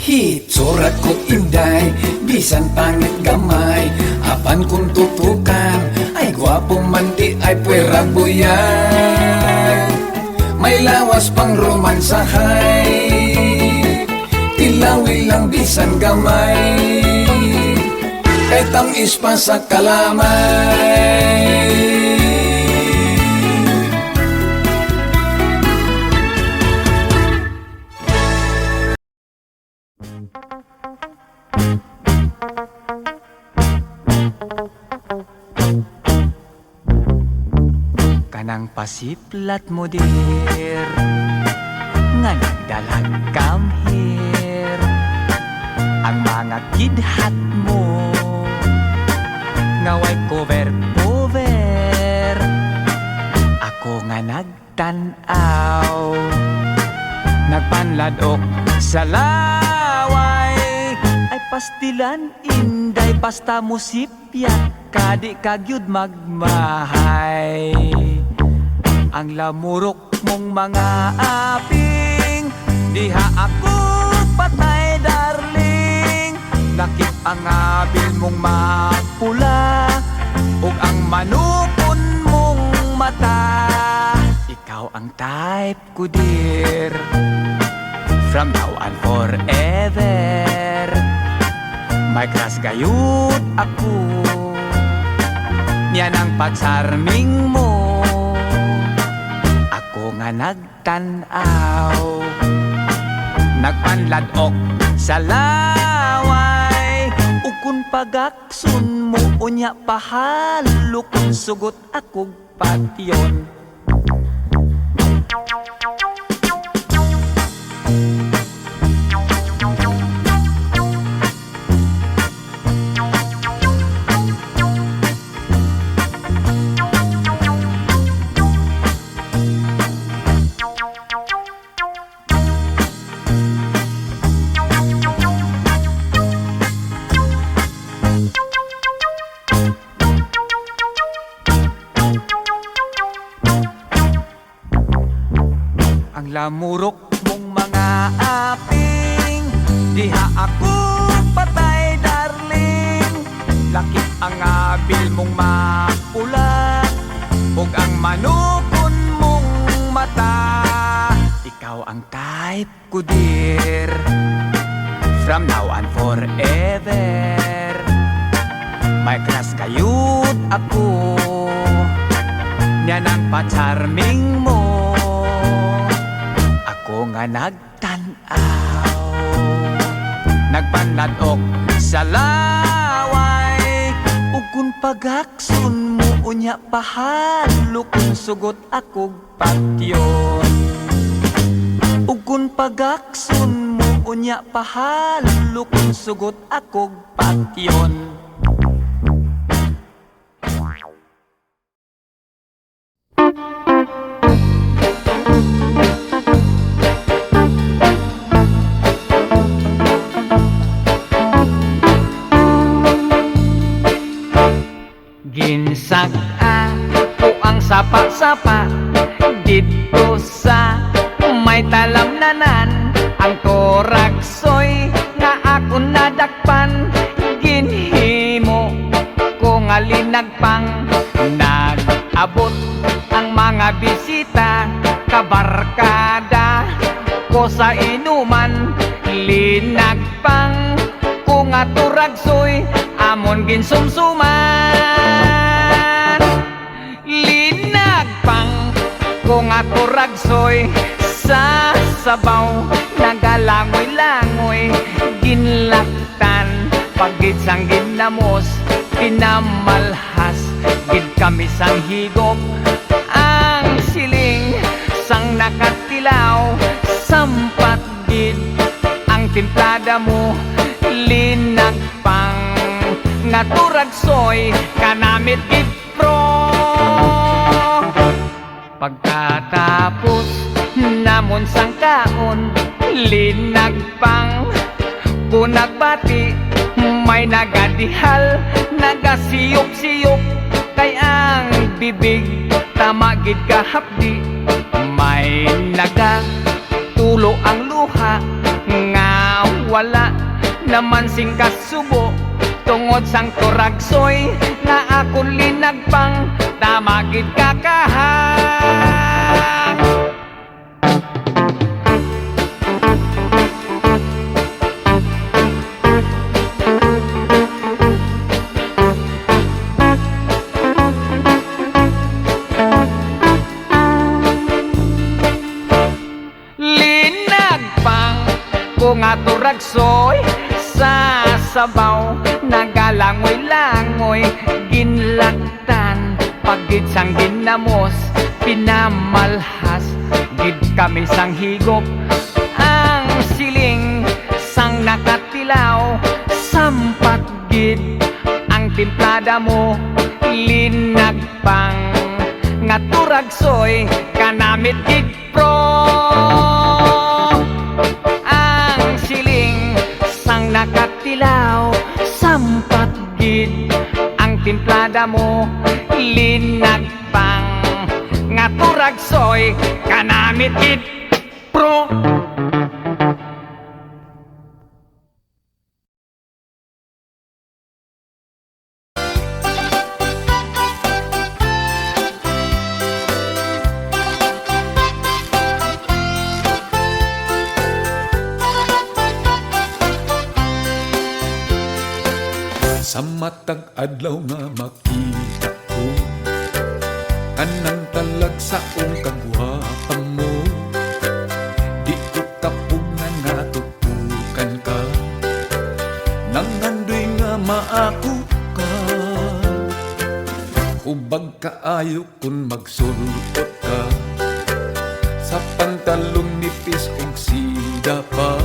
Hitsurat kong inday, bisan pangit gamay, apan kung tutukan, ay gwapong mandi ay puwera buyay. May lawas pang romansahay, tilawi lang bisan gamay, kay tamis pa sa kalamay. Kanang pasiplat mo dir nga nagdalag come here, ang mga kidhat mo nga way cover. Ako nga nagtanaw, nagpanladok sa laway, ay pastilan inday basta mo sipyak, kadi kagyud magmahay. Ang lamurok mong mga aping, diha ako patay darling. Lakip ang abil mong mapula, ug ang manukon mong mata. Ikaw ang type ko dear, from now on forever. May crush gayud ako, niyan ang pagsarming mo. Ako nga nagtanaw, nagpanladok sa laway, ug kun pagaksun mo unya pahalo, kung sugot akog patyon. Ang lamurok mong mga aping, diha ako patay darling. Lakip ang abil mong mapula, ug ang manukon mong mata. Ikaw ang type ko dear, from now on forever. May crush kayud ako, niyan ang pa-charming mo. Ako nga nagtanaw, nagpanladok sa laway, ug kun pagaksun mo unya pahalo, kung sugot akog patyon. Ug kun pagaksun mo unya pahalo, kung sugot akog patyon. Ginsag-a ko ang sapa-sapa dito sa may talamnanan. Ang toraksoy nga ako nadakpan, ginhimo ko nga linagpang. Nag-abot ang mga bisita, kabarkada ko sa inuman. Linagpang ko nga turagsoy, amon ginsumsuman. Linagpang ko nga turagsoy, sa sabaw nagalangoy-langoy. Ginlaktan pagid sang ginamos, pinamalhas gid kami sang higop. Ang siling sang nakatilaw, sampat gid timplada mo linagpang nga turagsoy kanamit gipro. Pagkatapos namon sang kaon linagpang kunagbati may nagadihal nagasiyop-siyop kay ang bibig tamagid kahapdi may nagatulo ang luha nga wala naman sing kasubo tungod sang turagsoy nga akon linagpang tamagid kakahang. Nga turagsoy sa sabaw nagalangoy-langoy ginlagtan pagid sang ginamos pinamalhas gid kami sang higop ang siling sang nakatilaw sampat gid ang timplada mo linagpang nga turagsoy kanamit gid pro. Nakatilaw sampat gid ang timplada mo linagpang nga turagsoy kanamit gid pro. Sa matag adlaw nga makita ko anang talag sa kagwapan mo. Di ko kapunan nga tutukan ka nangandoy nga maako ka. Hubag kaayo kun magsulot ka sa pantalong nipis ug sida pa.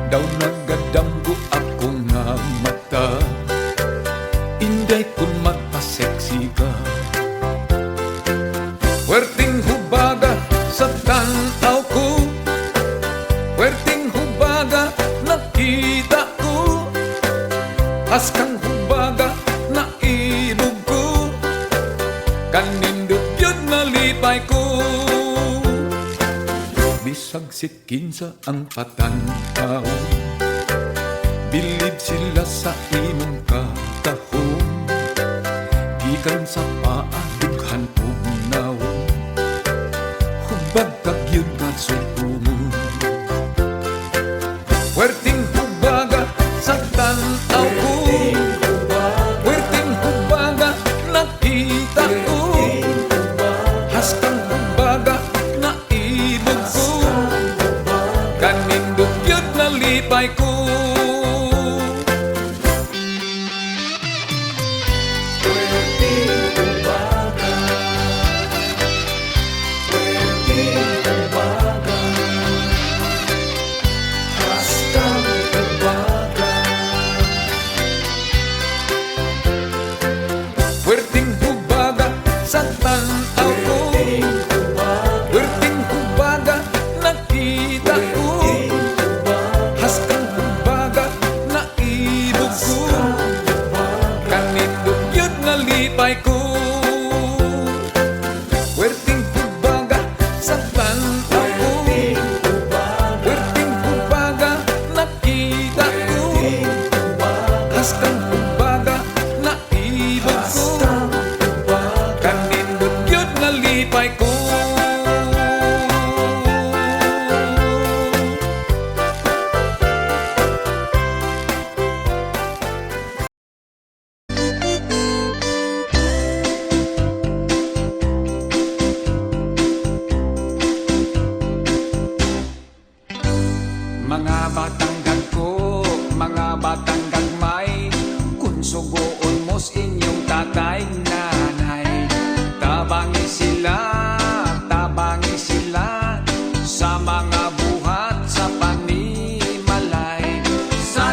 Daw nagadamgo ako nga mata inday kun magpa-sexy ka. Werting hubaga sa tanaw ko, werting hubaga nakita ko, askang hubaga na ilog ko, kanindot yun nalipay ko. Bisag sikinsa ang patanaw, bilib sila sa imong katahong, gikan sa paadughan ug nawong, hubag kagyud nga sutumon. Werting hubaga sa tanaw ko, werting hubaga nakita ko, haskang hubaga na ilog ko, kanindot yun nalipay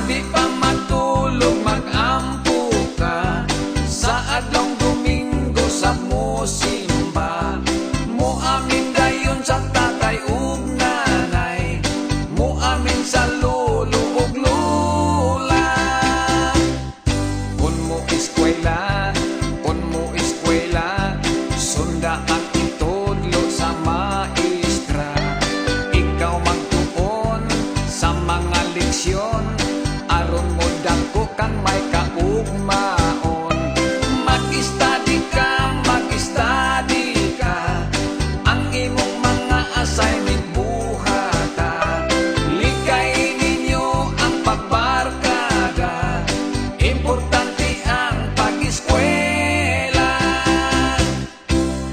di pa matulog mag-ampo ka, sa adlong Domingo sa musimba. Mo amin dayon sa tatay ug nanay, mo amin sa lolo ug lola. Kun mo eskwela, sunda ang itudlo sa maestra. Ikaw magtuon sa mga leksyon, aron mo dako kang may kaugmaon. Mag-study ka, ang imong mga assignment buhata. Likay ninyo ang pagbarkada, importante ang pag-eskwela.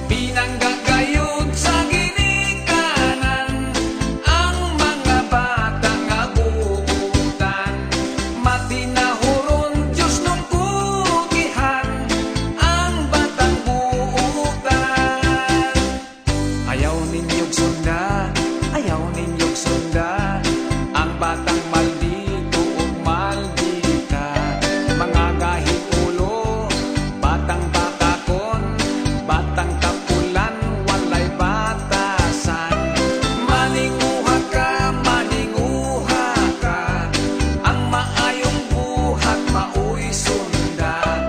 Pinanggagayod sa ginikanan ang mga bata nga buutan. Matinahuron Diyos nung kugihan ang batang buutan. Ayaw ninyong sunda ang batang maldito o maldita. Mga gahit ulo, batang bakakon, batang kapulan, walay batasan. Maninguha ka, ang maayong buhat maoy sunda.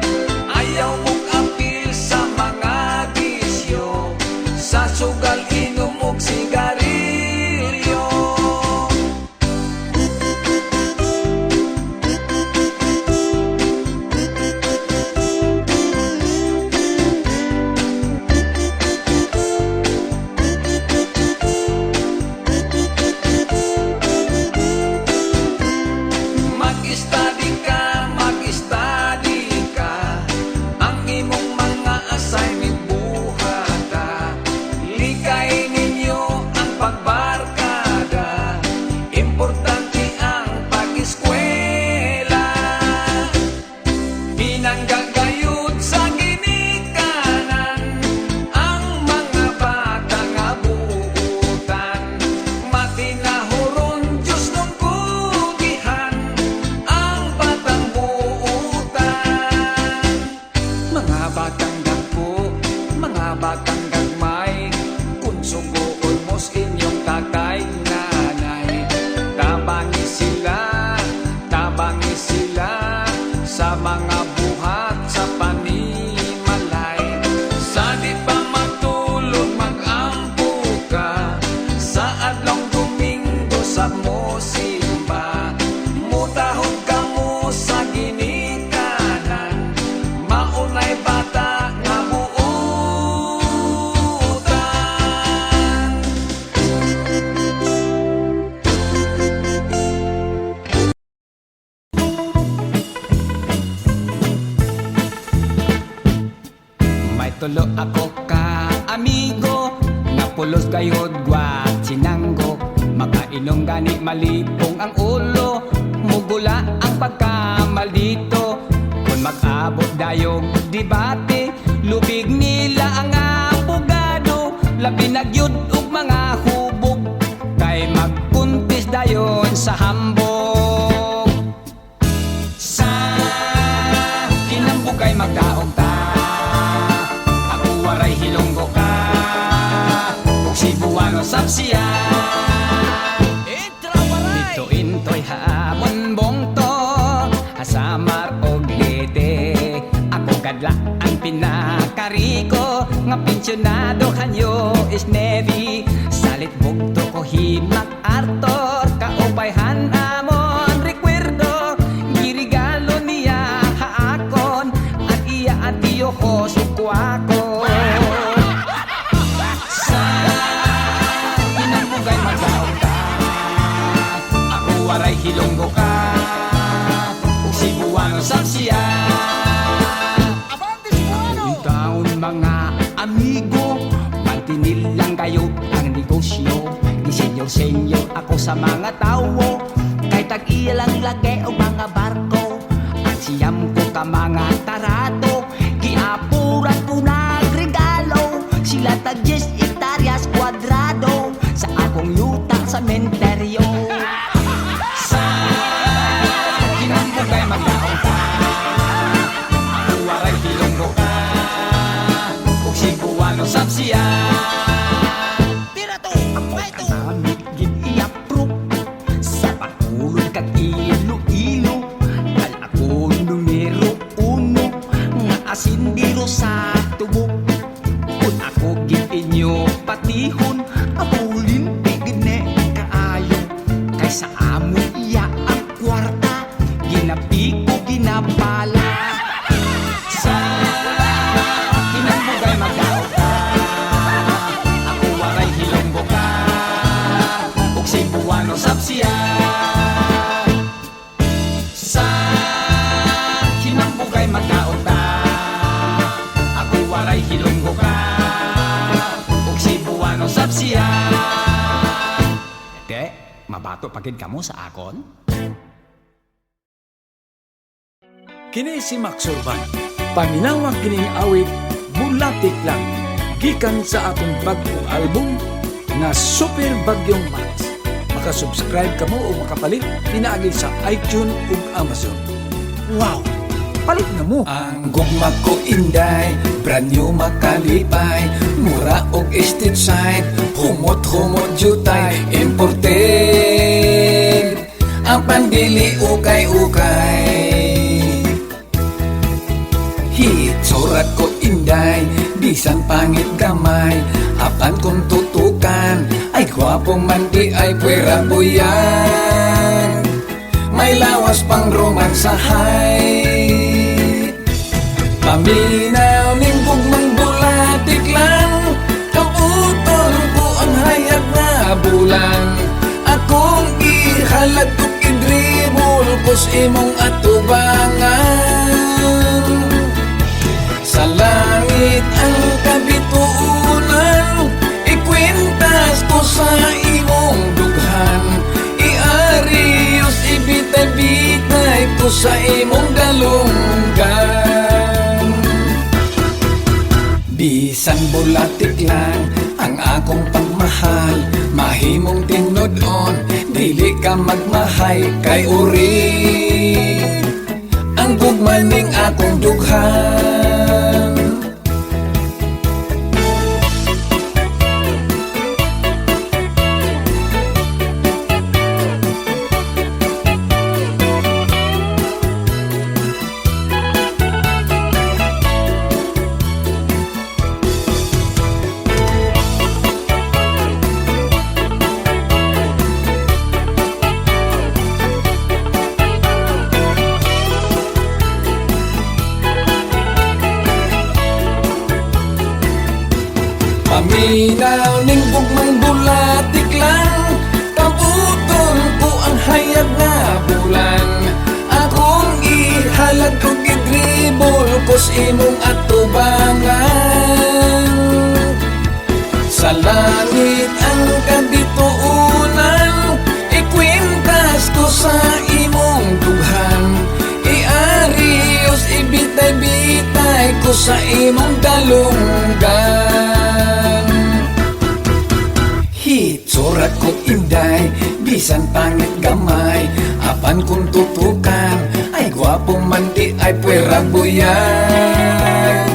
Ayaw mong apil sa mga bisyo, sa sugal inom ug sigarilyo. Mag-study ka, ang imong mga assignment buhata. Likay ninyo ang pagbarkada, importante ang pag-eskwela. Pinanggagayod sa ginikanan ang mga bata nga buutan. Matinahuron Diyos nung kugihan ang batang buutan. Mga batang gagmay, kung sugoon mos inyong tatay nanay. Tabangi sila sa mga buhat sa panimalay. Sa di pa matulog mag-ampo ka, sa adlong Domingo sa musimba. Mutahod ka mo sa ginikanan, maunay bata nga buutan. May tulo ako ka amigo, napulos gayod gwat sinanggo. Makainom gani malipong ang ulo, mugula ang pagkamaldito. Kung mag-abot dayog debate, lubig nila ang abogado. Labi nagyud ug mga hubog, kay magpuntis dayon sa hambog. Sa kinambugay magdaog ta, ako waray hilonggo ka, ug si Buwano sapsiya. Dito intoy hamon bongto, hasamar og lete. Ako kadla ang pinakariko, nga pensyonado kanyo is Navy. Salit bugto ko himak Arthur, kaupayhan amon recuerdo. Girigalo niya haakon, at iya at iyo ko sukwako. Sa inambugay magdaog ka, ako waray hilonggo ka, ug si Buwano sapsiya. Taon mga amigo, pantinilang kayo ang negosyo. Di senyor ako sa mga tawo, kay tag-ilang lagay o mga barko. At siyam ko ka mga tarato, giapuran ko nagregalo. Sila tag 10 hektaryas kwadrado, sa akong yuta sa menteryo. Sa sapsiya. Tira to, may to. Namit gid iapro sa pagkulod kag ilo-ilo. Dal ako numero uno nga asindiro sa tubo. Kung ako gid inyo patihon, abulin tigne kaayo. Kay sa amo iya ang kwarta, ginapi ko ginapala. Sa kinambugay magaw ka, ako waray hilonggo ka, ug Cebuano sapsiya. Sa kinambugay magaw ka, ako waray hilonggo ka, ug Cebuano sapsiya. Te, mabato pagid kamo sa akon? Kini si Max Urban. Paminawag kining awit Bulatik Lang gikan sa akong bagong album nga Super Bagyong Max. Makasubscribe ka mo o makapalit pinaagil sa iTunes ug Amazon. Wow! Palit na mo! Ang gugma ko inday, brand new makalipay, mura og estate side, humot-humot jutay, imported, ang pandili ukay-ukay. Hitsurat ko inday, bisan pangit gamay, apan kung tutukan, ay gwapo man di ay pwera buyan. May lawas pang romansahay. Paminaw ning gugmang bulatik lang, kautol ko ang hayag na bulan. Akong ihalag ug idribol ko sa imong atubangan. Sa langit ang kabituunan, ikwintas ko sa imong dughan. Iarios ibitay-bitay ko sa imong dalunggan. Bisan bulatik lang ang akong pagmahal, mahimong tinudon, dili ka magmahay kay uri ang gugmaning akong dughan. Paminaw ning gugmang bulatik lang, kabutol ko ang hayag na bulan. Akong ihalag ug idribol ko sa imong atubangan. Sa langit ang kabituunan, ikwintas ko sa imong dughan. Iarios ibitay-bitay ko sa imong dalunggan. Hitsurat ko inday, bisan pangit gamay, apan kung tutukan, ay gwapo man di ay pwera buyan.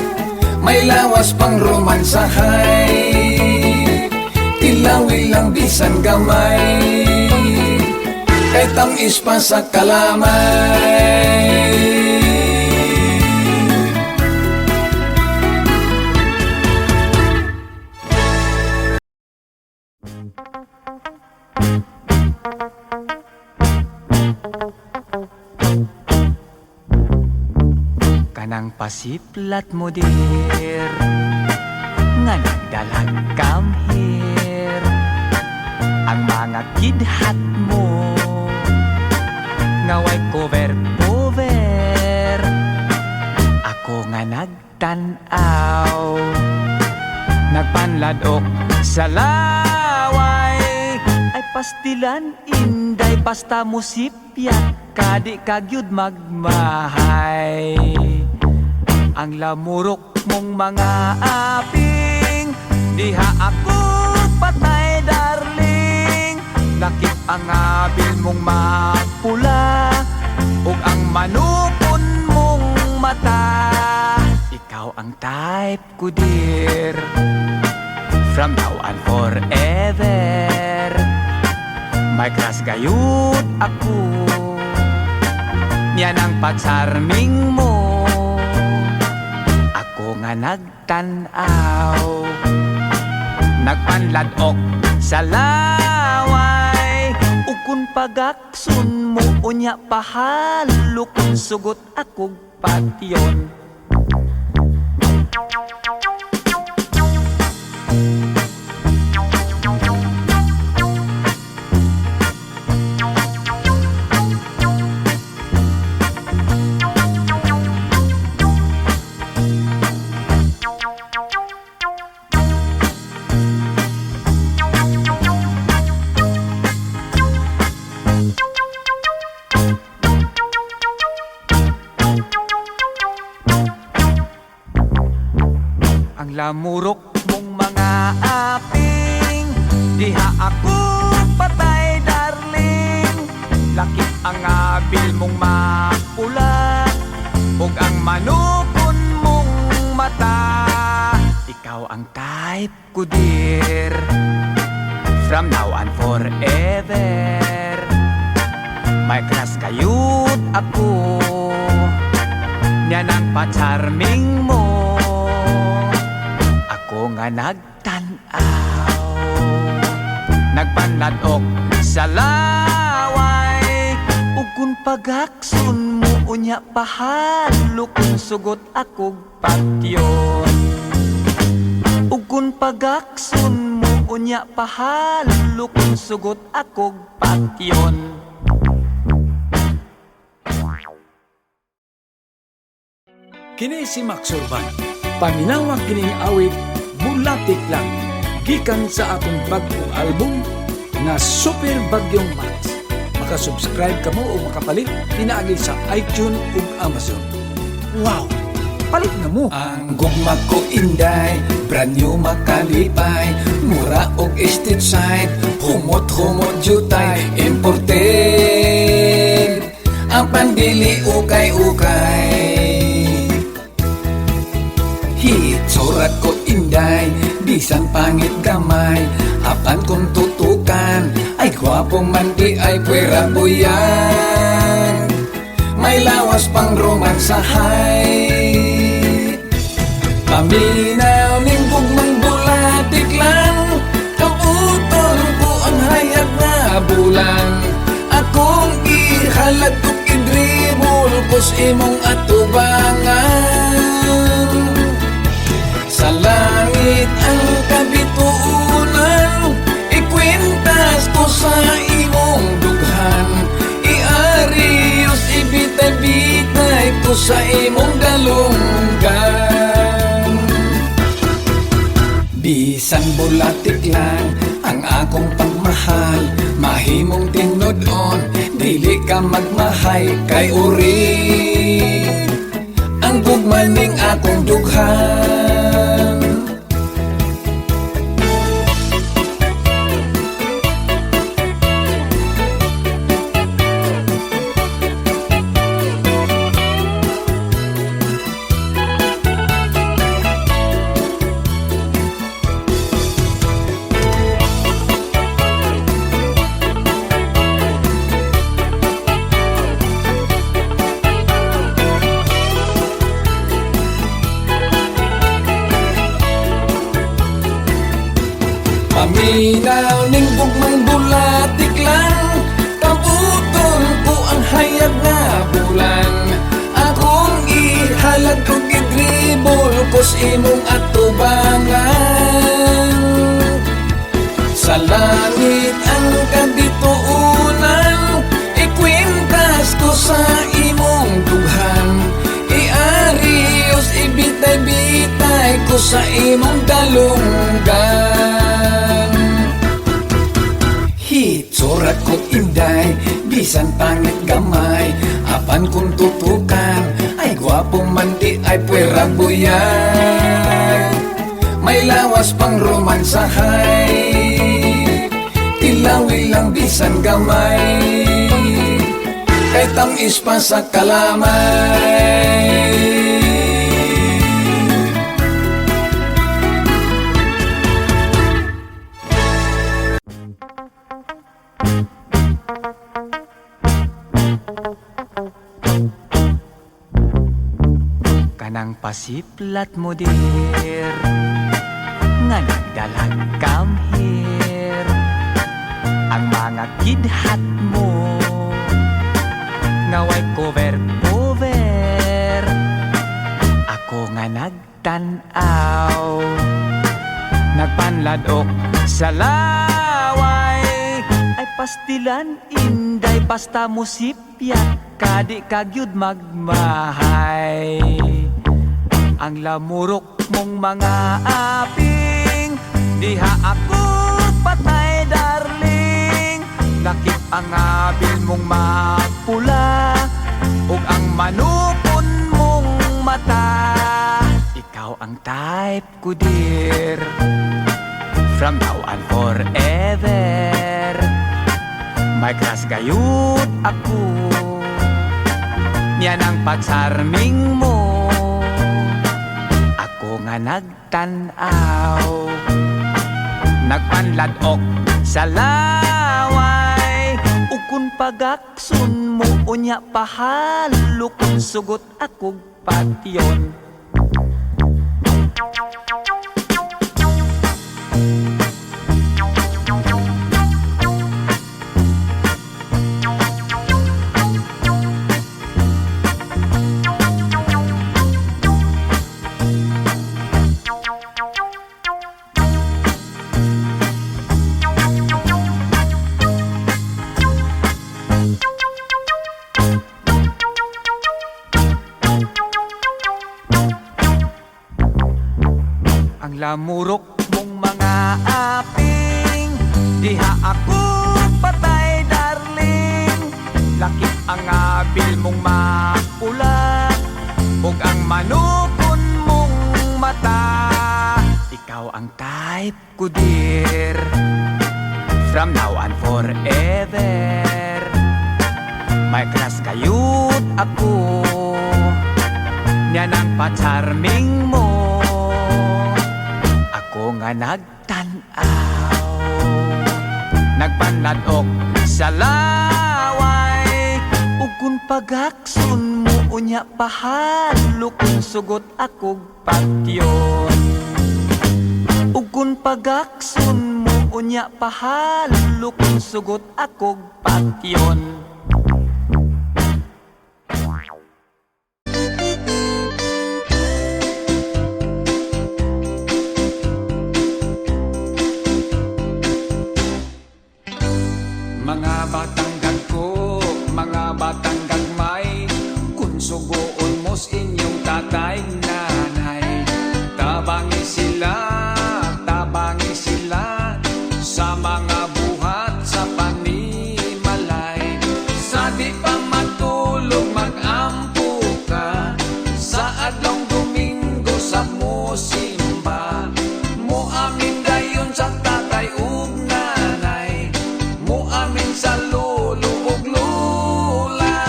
May lawas pang romansahay, tilawi lang bisan gamay, kay tamis pa sa kalamay. Kanang pasiplat mo dir nga nagdalag come here, ang mga kidhat mo nga way cover. Ako nga nagtanaw, nagpanladok sa laway, ay pastilan inday basta musipya, kadi kagyud magmahay. Ang lamurok mong mga aping, diha ako patay darling. Lakip ang abil mong mapula, ug ang manukon mong mata. Ikaw ang type ko dear. From now on forever, may crush gayud ako. Yan ang pagsarming mo, ako nga nagtanaw. Nagpanladok sa laway, ukon pagaksun mo unya pahalok, sugot akog patyon. Ang lamurok mong mga aping, diha ako patay darling. Lakip ang abil mong mapula, ug ang manukon mong mata. Ikaw ang type ko dear. From now on forever, may crush kayud ako. Yan ang pa-charming mo, ako nga nagtanaw. Nagpanladok sa laway, ug kun pagaksun mo unya pahalok, sugot akog patyon. Ug kun pagaksun mo unya pahalok, sugot akog patyon. Kini si Max Urban. Paminawag kining awit Bulatik Lang, gikan sa akong bagong album na Super Bagyong Max. Makasubscribe ka mo o makapalit pinaagi sa iTunes ug Amazon. Wow! Palit na mo! Ang gugma ko inday, brand new makalipay, mura og estate side, humot-humot jutay, imported. Ang pandili ukay-ukay, hitsurat ko inday, bisan pangit gamay, apan kung tutukan, ay gwapo man di ay pwera buyan. May lawas pang romansahay, paminaw ning gugmang bulatik lang, kautol ko ang hayag na bulan. Akong ihalag kong idribol kos imong atubangan. Sa langit ang kabituunan, ikwintas ko sa imong dughan. Iarios ibitay-bitay ko sa imong dalunggan. Bisan bulatik lang ang akong pagmahal, mahimong tinudon, dili ka magmahay kay uri ang gugmaning akong dughan. Paminaw ning gugmang bulatik lang, kabutol ko ang hayag na bulan. Akong ihalag kong idribol kos imong atubangan. Sa langit ang kabituunan, ikwintas ko sa imong dughan. Iarios ibitay-bitay ko sa imong dalunggan. Hitsurat ko inday, bisan pangit gamay, apan kung tutukan, ay gwapo man di ay pwera buyan. May lawas pang romansahay, tilawi lang bisan gamay, kay tamis pa sa kalamay. kanang pasiplat mo dir nga nagdalag come here ang mga kidhat mo nga way cover ako nga nagtanaw nagpanladok sa laway ay pastilan inday basta musipyat kadi kagyud magmahay ang lamurok mong mga aping diha ako patay darling lakip ang abil mong mapula ug ang manupon mong mata ikaw ang type ko dear from now on forever may crush gayud ako niyan ang pagsarming mo ako nga nagtanaw nagpanladok sa laway ug kun pagakson mo unya pahalo kun sugot akog patyon lamurok mong mga aping diha ako patay darling lakip ang abil mong mapula ug ang manupon mong mata ikaw ang type ko dear from now on forever may crush kayut ako niyan ang pa-charming mo ako nga nagtanaw nagpanladok sa laway ug kun pagakson mo unya pahalo kun sugot akog patyon ug kun pagakson mo unya pahalo kun sugot akog patyon Mga batang gagko, mga batang gagmay kun sugoon mos inyong tatay nanay tabangi sila sa mga buhat sa panimalay sa di pa matulog mag-ampo ka sa adlong Domingo sa musimba mo amin dayon sa tatay ug nanay mo amin sa lolo ug lola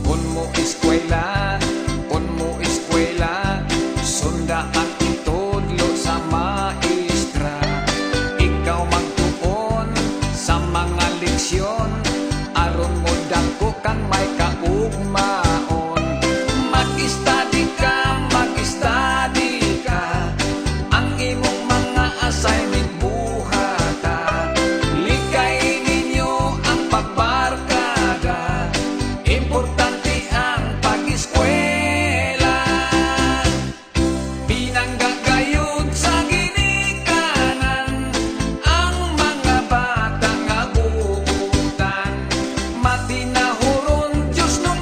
kun mo eskwela sundaan itudlo sa maestra ikaw magtuon sa mga leksyon aron mo dako kang may kaugmaon mag-study ka ang imong mga assignment buhata likay ninyo ang pagbarkada importante ang pag-eskwela pinanggagayod sa ginikanan ang mga bata nga buutan matinahuron Diyos nung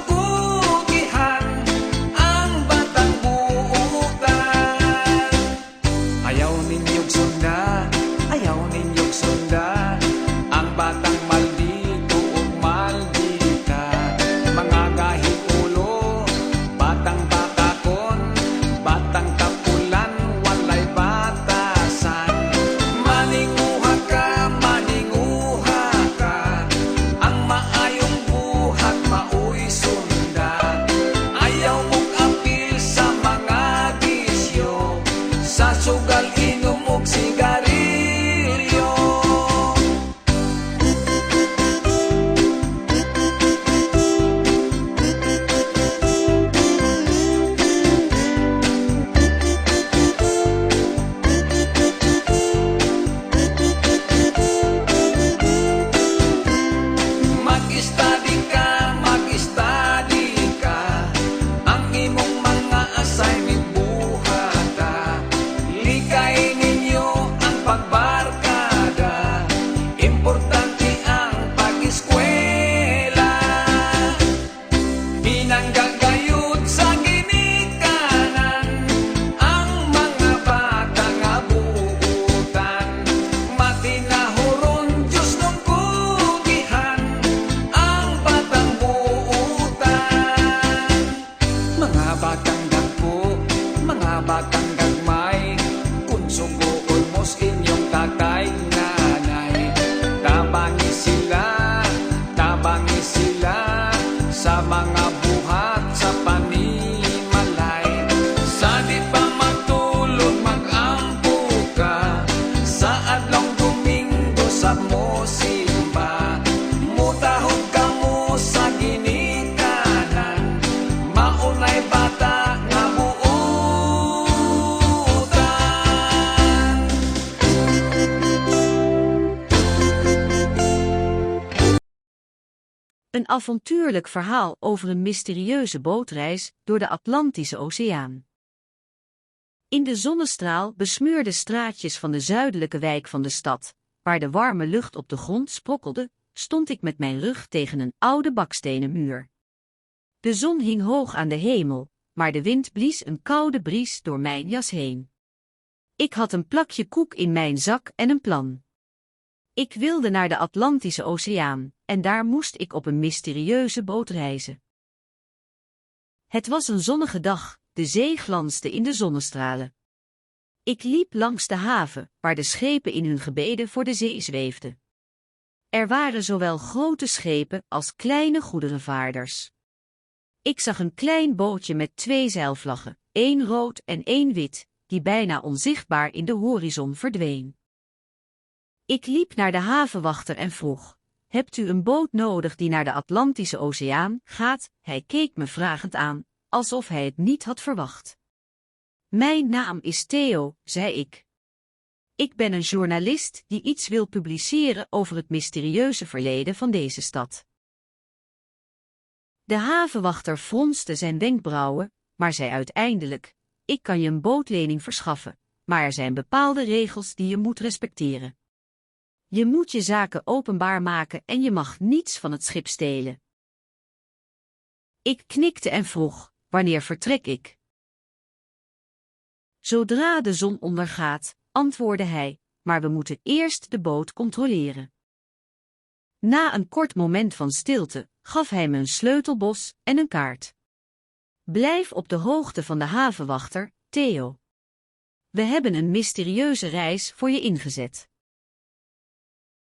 mga buhat sa panimalay. Sa di pa matulog mag-ampo ka, sa adlong Domingo sa mo simba. Mutahod ka mo sa ginikanan, maunay bata nga buutan. Een avontuurlijk verhaal over een mysterieuze bootreis door de Atlantische Oceaan. In de zonnestraal besmeurde straatjes van de zuidelijke wijk van de stad, waar de warme lucht op de grond sprokkelde, stond ik met mijn rug tegen een oude bakstenen muur. De zon hing hoog aan de hemel, maar de wind blies een koude bries door mijn jas heen. Ik had een plakje koek in mijn zak en een plan. Ik wilde naar de Atlantische Oceaan, en daar moest ik op een mysterieuze boot reizen. Het was een zonnige dag, de zee glansde in de zonnestralen. Ik liep langs de haven, waar de schepen in hun gebeden voor de zee zweefden. Er waren zowel grote schepen als kleine goederenvaarders. Ik zag een klein bootje met 2 zeilvlaggen, 1 rood en 1 wit, die bijna onzichtbaar in de horizon verdween. Ik liep naar de havenwachter en vroeg: "Hebt u een boot nodig die naar de Atlantische Oceaan gaat?" Hij keek me vragend aan, alsof hij het niet had verwacht. "Mijn naam is Theo," zei ik. "Ik ben een journalist die iets wil publiceren over het mysterieuze verleden van deze stad." De havenwachter fronste zijn wenkbrauwen, maar zei uiteindelijk: "Ik kan je een bootlening verschaffen, maar er zijn bepaalde regels die je moet respecteren. Je moet je zaken openbaar maken en je mag niets van het schip stelen." Ik knikte en vroeg: "Wanneer vertrek ik?" "Zodra de zon ondergaat," antwoordde hij, "maar we moeten eerst de boot controleren." Na een kort moment van stilte gaf hij me een sleutelbos en een kaart. "Blijf op de hoogte van de havenwachter, Theo. We hebben een mysterieuze reis voor je ingezet."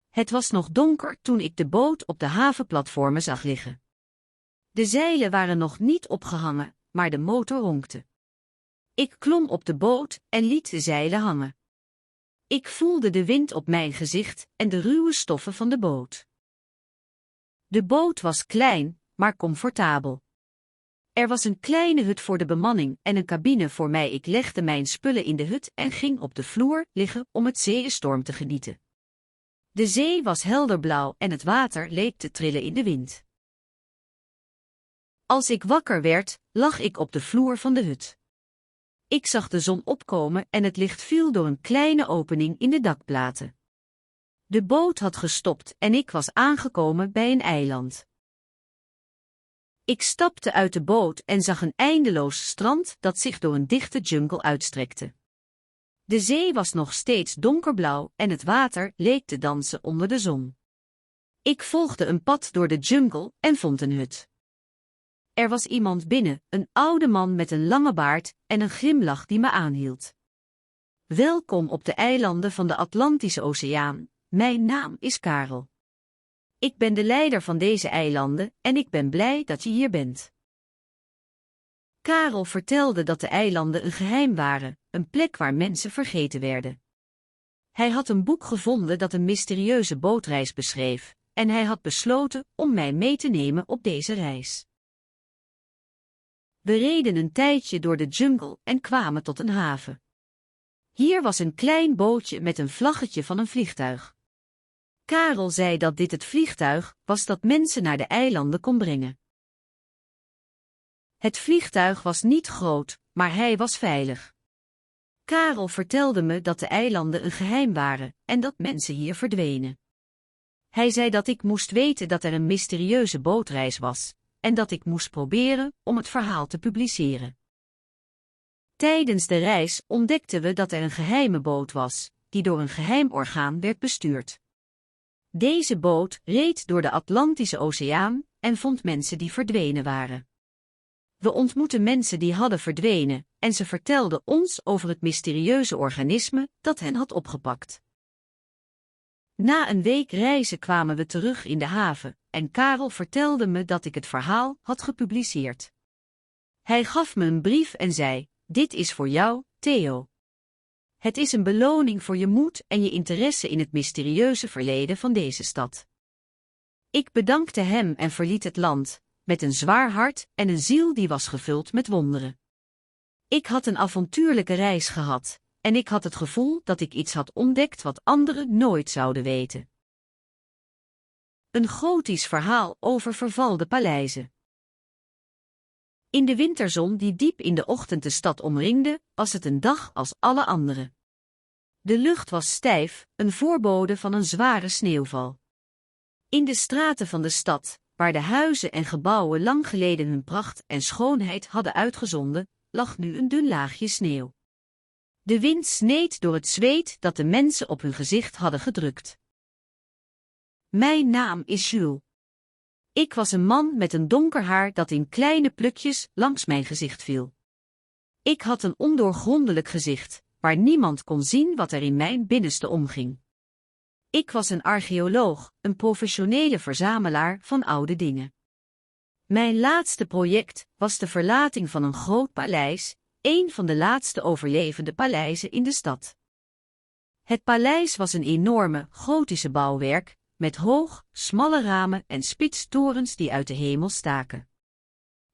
Het was nog donker toen ik de boot op de havenplatformen zag liggen. De zeilen waren nog niet opgehangen, maar de motor ronkte. Ik klom op de boot en liet de zeilen hangen. Ik voelde de wind op mijn gezicht en de ruwe stoffen van de boot. De boot was klein, maar comfortabel. Er was een kleine hut voor de bemanning en een cabine voor mij. Ik legde mijn spullen in de hut en ging op de vloer liggen om het zeeënstorm te genieten. De zee was helderblauw en het water leek te trillen in de wind. Als ik wakker werd, lag ik op de vloer van de hut. Ik zag de zon opkomen en het licht viel door een kleine opening in de dakplaten. De boot had gestopt en ik was aangekomen bij een eiland. Ik stapte uit de boot en zag een eindeloos strand dat zich door een dichte jungle uitstrekte. De zee was nog steeds donkerblauw en het water leek te dansen onder de zon. Ik volgde een pad door de jungle en vond een hut. Er was iemand binnen, een oude man met een lange baard en een glimlach die me aanhield. "Welkom op de eilanden van de Atlantische Oceaan, mijn naam is Karel. Ik ben de leider van deze eilanden en ik ben blij dat je hier bent." Karel vertelde dat de eilanden een geheim waren, een plek waar mensen vergeten werden. Hij had een boek gevonden dat een mysterieuze bootreis beschreef, en hij had besloten om mij mee te nemen op deze reis. We reden een tijdje door de jungle en kwamen tot een haven. Hier was een klein bootje met een vlaggetje van een vliegtuig. Karel zei dat dit het vliegtuig was dat mensen naar de eilanden kon brengen. Het vliegtuig was niet groot, maar hij was veilig. Karel vertelde me dat de eilanden een geheim waren en dat mensen hier verdwenen. Hij zei dat ik moest weten dat er een mysterieuze bootreis was, en dat ik moest proberen om het verhaal te publiceren. Tijdens de reis ontdekten we dat er een geheime boot was, die door een geheim orgaan werd bestuurd. Deze boot reed door de Atlantische Oceaan en vond mensen die verdwenen waren. We ontmoetten mensen die hadden verdwenen, en ze vertelden ons over het mysterieuze organisme dat hen had opgepakt. Na een week reizen kwamen we terug in de haven, en Karel vertelde me dat ik het verhaal had gepubliceerd. Hij gaf me een brief en zei: dit is voor jou, Theo. Het is een beloning voor je moed en je interesse in het mysterieuze verleden van deze stad. Ik bedankte hem en verliet het land, met een zwaar hart en een ziel die was gevuld met wonderen. Ik had een avontuurlijke reis gehad, en ik had het gevoel dat ik iets had ontdekt wat anderen nooit zouden weten. Een gotisch verhaal over vervalde paleizen. In de winterzon die diep in de ochtend de stad omringde, was het een dag als alle andere. De lucht was stijf, een voorbode van een zware sneeuwval. In de straten van de stad, waar de huizen en gebouwen lang geleden hun pracht en schoonheid hadden uitgezonden, lag nu een dun laagje sneeuw. De wind sneed door het zweet dat de mensen op hun gezicht hadden gedrukt. Mijn naam is Jules. Ik was een man met een donker haar dat in kleine plukjes langs mijn gezicht viel. Ik had een ondoorgrondelijk gezicht, waar niemand kon zien wat er in mijn binnenste omging. Ik was een archeoloog, een professionele verzamelaar van oude dingen. Mijn laatste project was de verlating van een groot paleis, een van de laatste overlevende paleizen in de stad. Het paleis was een enorme, gotische bouwwerk, met hoog, smalle ramen en spitstorens die uit de hemel staken.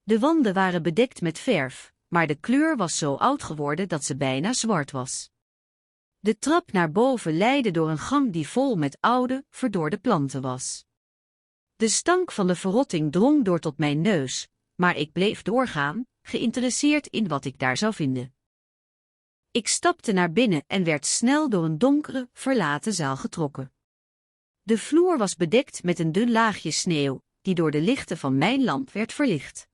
De wanden waren bedekt met verf, maar de kleur was zo oud geworden dat ze bijna zwart was. De trap naar boven leidde door een gang die vol met oude, verdorde planten was. De stank van de verrotting drong door tot mijn neus, maar ik bleef doorgaan, geïnteresseerd in wat ik daar zou vinden. Ik stapte naar binnen en werd snel door een donkere, verlaten zaal getrokken. De vloer was bedekt met een dun laagje sneeuw, die door de lichten van mijn lamp werd verlicht.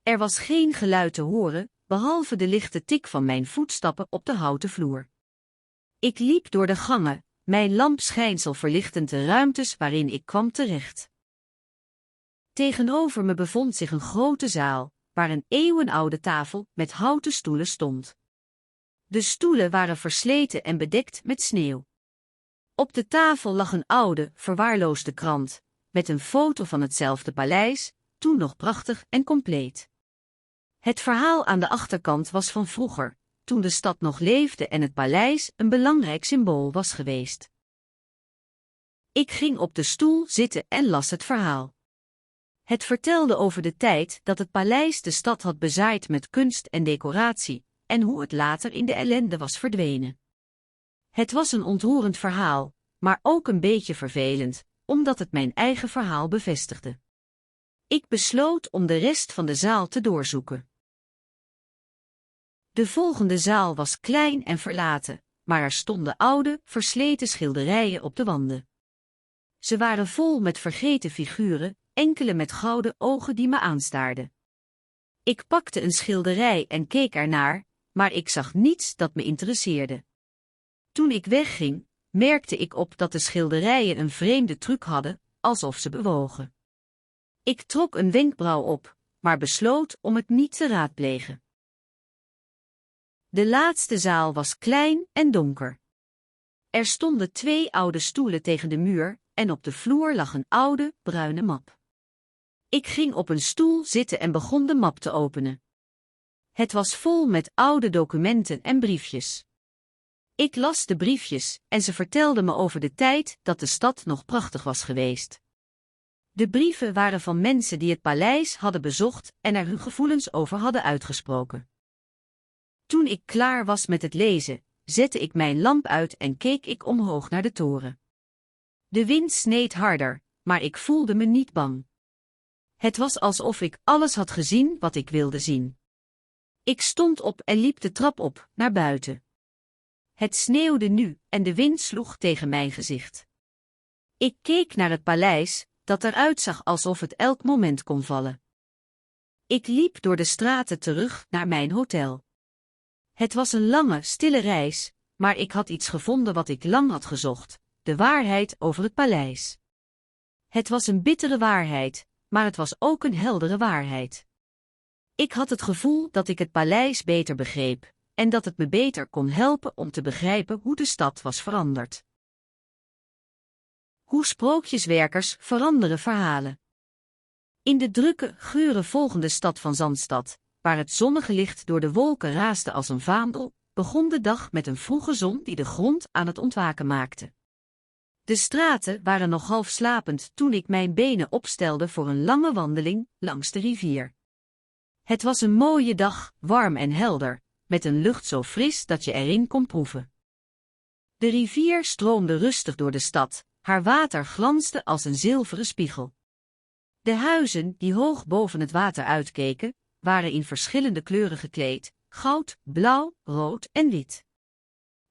Er was geen geluid te horen, behalve de lichte tik van mijn voetstappen op de houten vloer. Ik liep door de gangen, mijn lampschijnsel verlichtend de ruimtes waarin ik kwam terecht. Tegenover me bevond zich een grote zaal, waar een eeuwenoude tafel met houten stoelen stond. De stoelen waren versleten en bedekt met sneeuw. Op de tafel lag een oude, verwaarloosde krant, met een foto van hetzelfde paleis, toen nog prachtig en compleet. Het verhaal aan de achterkant was van vroeger, toen de stad nog leefde en het paleis een belangrijk symbool was geweest. Ik ging op de stoel zitten en las het verhaal. Het vertelde over de tijd dat het paleis de stad had bezaaid met kunst en decoratie, en hoe het later in de ellende was verdwenen. Het was een ontroerend verhaal, maar ook een beetje vervelend, omdat het mijn eigen verhaal bevestigde. Ik besloot om de rest van de zaal te doorzoeken. De volgende zaal was klein en verlaten, maar er stonden oude, versleten schilderijen op de wanden. Ze waren vol met vergeten figuren, enkele met gouden ogen die me aanstaarden. Ik pakte een schilderij en keek ernaar, maar ik zag niets dat me interesseerde. Toen ik wegging, merkte ik op dat de schilderijen een vreemde truc hadden, alsof ze bewogen. Ik trok een wenkbrauw op, maar besloot om het niet te raadplegen. De laatste zaal was klein en donker. Er stonden 2 oude stoelen tegen de muur, en op de vloer lag een oude, bruine map. Ik ging op een stoel zitten en begon de map te openen. Het was vol met oude documenten en briefjes. Ik las de briefjes en ze vertelden me over de tijd dat de stad nog prachtig was geweest. De brieven waren van mensen die het paleis hadden bezocht en er hun gevoelens over hadden uitgesproken. Toen ik klaar was met het lezen, zette ik mijn lamp uit en keek ik omhoog naar de toren. De wind sneed harder, maar ik voelde me niet bang. Het was alsof ik alles had gezien wat ik wilde zien. Ik stond op en liep de trap op, naar buiten. Het sneeuwde nu en de wind sloeg tegen mijn gezicht. Ik keek naar het paleis, dat eruit zag alsof het elk moment kon vallen. Ik liep door de straten terug naar mijn hotel. Het was een lange, stille reis, maar ik had iets gevonden wat ik lang had gezocht, de waarheid over het paleis. Het was een bittere waarheid, maar het was ook een heldere waarheid. Ik had het gevoel dat ik het paleis beter begreep, en dat het me beter kon helpen om te begrijpen hoe de stad was veranderd. Hoe sprookjeswerkers veranderen verhalen. In de drukke, geurenvolgende stad van Zandstad, waar het zonnige licht door de wolken raasde als een vaandel, begon de dag met een vroege zon die de grond aan het ontwaken maakte. De straten waren nog half slapend toen ik mijn benen opstelde voor een lange wandeling langs de rivier. Het was een mooie dag, warm en helder, met een lucht zo fris dat je erin kon proeven. De rivier stroomde rustig door de stad, haar water glansde als een zilveren spiegel. De huizen, die hoog boven het water uitkeken, waren in verschillende kleuren gekleed: goud, blauw, rood en wit.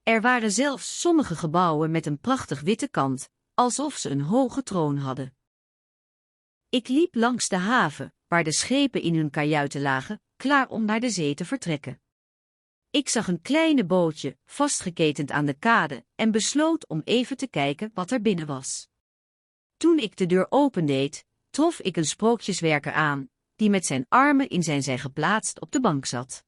Er waren zelfs sommige gebouwen met een prachtig witte kant, alsof ze een hoge troon hadden. Ik liep langs de haven, waar de schepen in hun kajuiten lagen, klaar om naar de zee te vertrekken. Ik zag een kleine bootje, vastgeketend aan de kade, en besloot om even te kijken wat er binnen was. Toen ik de deur opendeed, trof ik een sprookjeswerker aan, die met zijn armen in zijn zij geplaatst op de bank zat.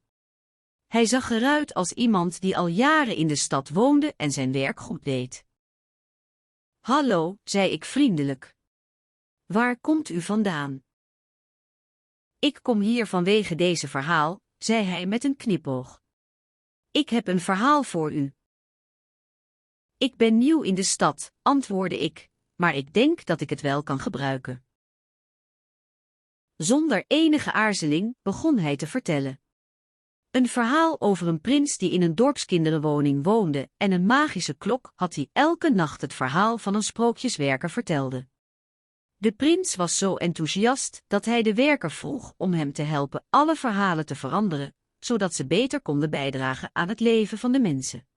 Hij zag eruit als iemand die al jaren in de stad woonde en zijn werk goed deed. "Hallo," zei ik vriendelijk. "Waar komt u vandaan?" "Ik kom hier vanwege deze verhaal," zei hij met een knipoog. "Ik heb een verhaal voor u." "Ik ben nieuw in de stad," antwoordde ik, "maar ik denk dat ik het wel kan gebruiken." Zonder enige aarzeling begon hij te vertellen. Een verhaal over een prins die in een dorpskinderenwoning woonde en een magische klok had die elke nacht het verhaal van een sprookjeswerker vertelde. De prins was zo enthousiast dat hij de werker vroeg om hem te helpen alle verhalen te veranderen, zodat ze beter konden bijdragen aan het leven van de mensen.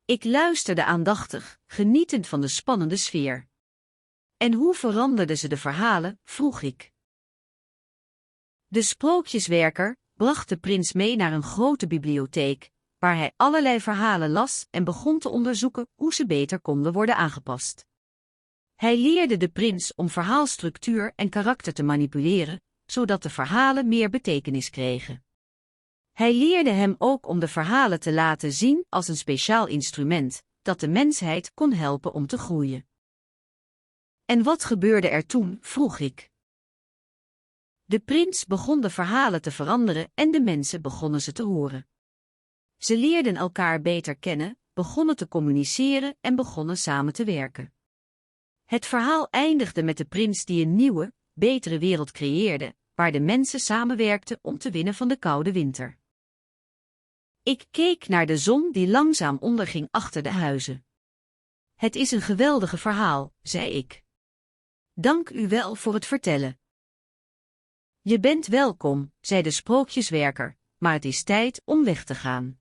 Ik luisterde aandachtig, genietend van de spannende sfeer. "En hoe veranderden ze de verhalen?" vroeg ik. De sprookjeswerker bracht de prins mee naar een grote bibliotheek, waar hij allerlei verhalen las en begon te onderzoeken hoe ze beter konden worden aangepast. Hij leerde de prins om verhaalstructuur en karakter te manipuleren, zodat de verhalen meer betekenis kregen. Hij leerde hem ook om de verhalen te laten zien als een speciaal instrument, dat de mensheid kon helpen om te groeien. "En wat gebeurde er toen?" vroeg ik. De prins begon de verhalen te veranderen en de mensen begonnen ze te horen. Ze leerden elkaar beter kennen, begonnen te communiceren en begonnen samen te werken. Het verhaal eindigde met de prins die een nieuwe, betere wereld creëerde, waar de mensen samenwerkten om te winnen van de koude winter. Ik keek naar de zon die langzaam onderging achter de huizen. "Het is een geweldige verhaal," zei ik. "Dank u wel voor het vertellen." "Je bent welkom," zei de sprookjeswerker, "maar het is tijd om weg te gaan.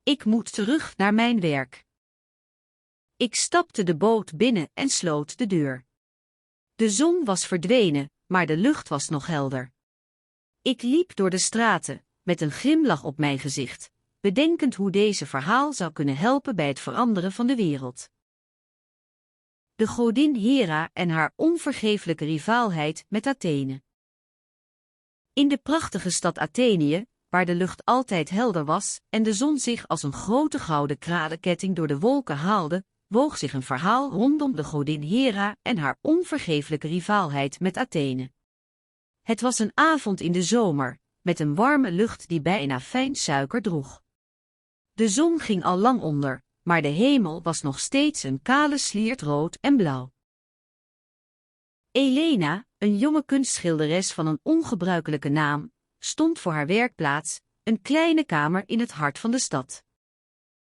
Ik moet terug naar mijn werk." Ik stapte de boot binnen en sloot de deur. De zon was verdwenen, maar de lucht was nog helder. Ik liep door de straten, met een glimlach op mijn gezicht, bedenkend hoe deze verhaal zou kunnen helpen bij het veranderen van de wereld. De godin Hera en haar onvergeeflijke rivaalheid met Athene. In de prachtige stad Athenië, waar de lucht altijd helder was en de zon zich als een grote gouden kralenketting door de wolken haalde, woog zich een verhaal rondom de godin Hera en haar onvergeeflijke rivaalheid met Athene. Het was een avond in de zomer, met een warme lucht die bijna fijn suiker droeg. De zon ging al lang onder, maar de hemel was nog steeds een kale sliert rood en blauw. Elena, een jonge kunstschilderes van een ongebruikelijke naam, stond voor haar werkplaats, een kleine kamer in het hart van de stad.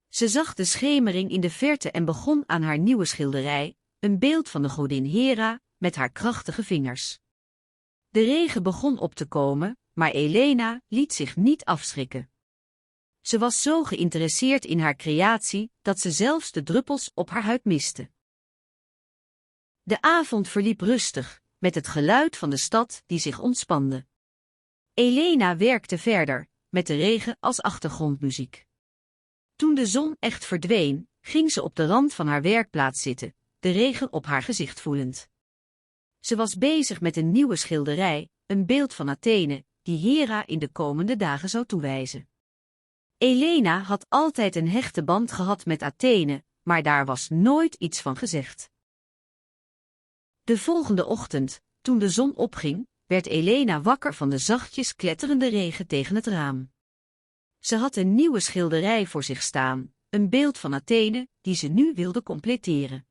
Ze zag de schemering in de verte en begon aan haar nieuwe schilderij, een beeld van de godin Hera, met haar krachtige vingers. De regen begon op te komen, maar Elena liet zich niet afschrikken. Ze was zo geïnteresseerd in haar creatie, dat ze zelfs de druppels op haar huid miste. De avond verliep rustig, met het geluid van de stad die zich ontspande. Elena werkte verder, met de regen als achtergrondmuziek. Toen de zon echt verdween, ging ze op de rand van haar werkplaats zitten, de regen op haar gezicht voelend. Ze was bezig met een nieuwe schilderij, een beeld van Athene, die Hera in de komende dagen zou toewijzen. Elena had altijd een hechte band gehad met Athene, maar daar was nooit iets van gezegd. De volgende ochtend, toen de zon opging, werd Elena wakker van de zachtjes kletterende regen tegen het raam. Ze had een nieuwe schilderij voor zich staan, een beeld van Athene, die ze nu wilde completeren.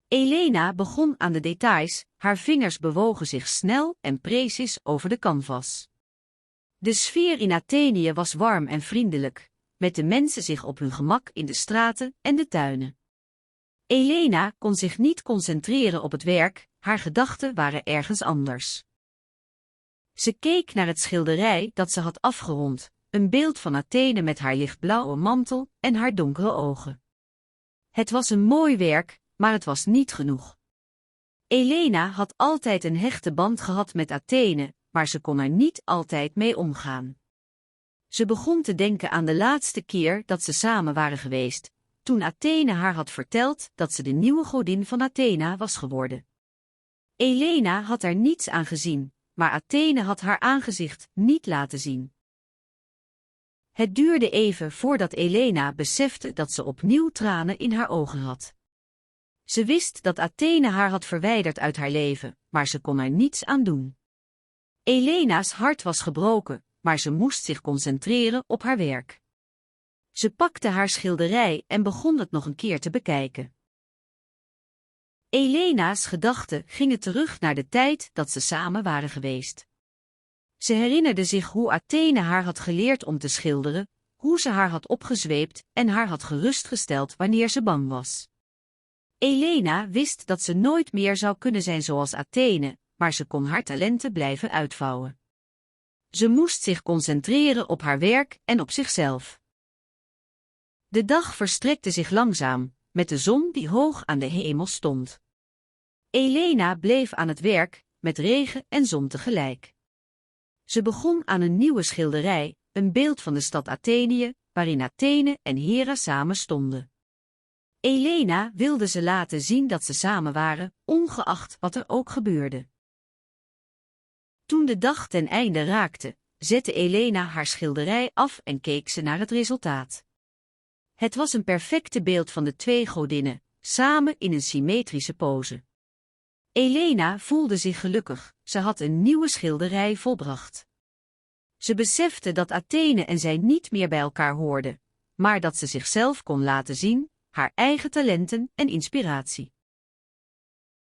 Elena begon aan de details, haar vingers bewogen zich snel en precies over de canvas. De sfeer in Athene was warm en vriendelijk, met de mensen zich op hun gemak in de straten en de tuinen. Elena kon zich niet concentreren op het werk, haar gedachten waren ergens anders. Ze keek naar het schilderij dat ze had afgerond, een beeld van Athene met haar lichtblauwe mantel en haar donkere ogen. Het was een mooi werk, maar het was niet genoeg. Elena had altijd een hechte band gehad met Athene, maar ze kon er niet altijd mee omgaan. Ze begon te denken aan de laatste keer dat ze samen waren geweest, toen Athene haar had verteld dat ze de nieuwe godin van Athena was geworden. Elena had er niets aan gezien, maar Athene had haar aangezicht niet laten zien. Het duurde even voordat Elena besefte dat ze opnieuw tranen in haar ogen had. Ze wist dat Athene haar had verwijderd uit haar leven, maar ze kon er niets aan doen. Elena's hart was gebroken, maar ze moest zich concentreren op haar werk. Ze pakte haar schilderij en begon het nog een keer te bekijken. Elena's gedachten gingen terug naar de tijd dat ze samen waren geweest. Ze herinnerde zich hoe Athene haar had geleerd om te schilderen, hoe ze haar had opgezweept en haar had gerustgesteld wanneer ze bang was. Elena wist dat ze nooit meer zou kunnen zijn zoals Athene, maar ze kon haar talenten blijven uitvouwen. Ze moest zich concentreren op haar werk en op zichzelf. De dag verstrekte zich langzaam, met de zon die hoog aan de hemel stond. Elena bleef aan het werk, met regen en zon tegelijk. Ze begon aan een nieuwe schilderij, een beeld van de stad Athene, waarin Athene en Hera samen stonden. Elena wilde ze laten zien dat ze samen waren, ongeacht wat er ook gebeurde. Toen de dag ten einde raakte, zette Elena haar schilderij af en keek ze naar het resultaat. Het was een perfecte beeld van de twee godinnen, samen in een symmetrische pose. Elena voelde zich gelukkig, ze had een nieuwe schilderij volbracht. Ze besefte dat Athene en zij niet meer bij elkaar hoorden, maar dat ze zichzelf kon laten zien, haar eigen talenten en inspiratie.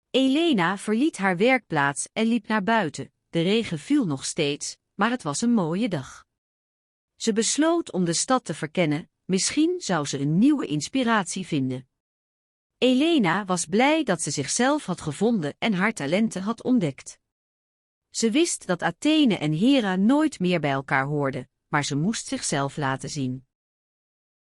Elena verliet haar werkplaats en liep naar buiten. De regen viel nog steeds, maar het was een mooie dag. Ze besloot om de stad te verkennen, misschien zou ze een nieuwe inspiratie vinden. Elena was blij dat ze zichzelf had gevonden en haar talenten had ontdekt. Ze wist dat Athene en Hera nooit meer bij elkaar hoorden, maar ze moest zichzelf laten zien.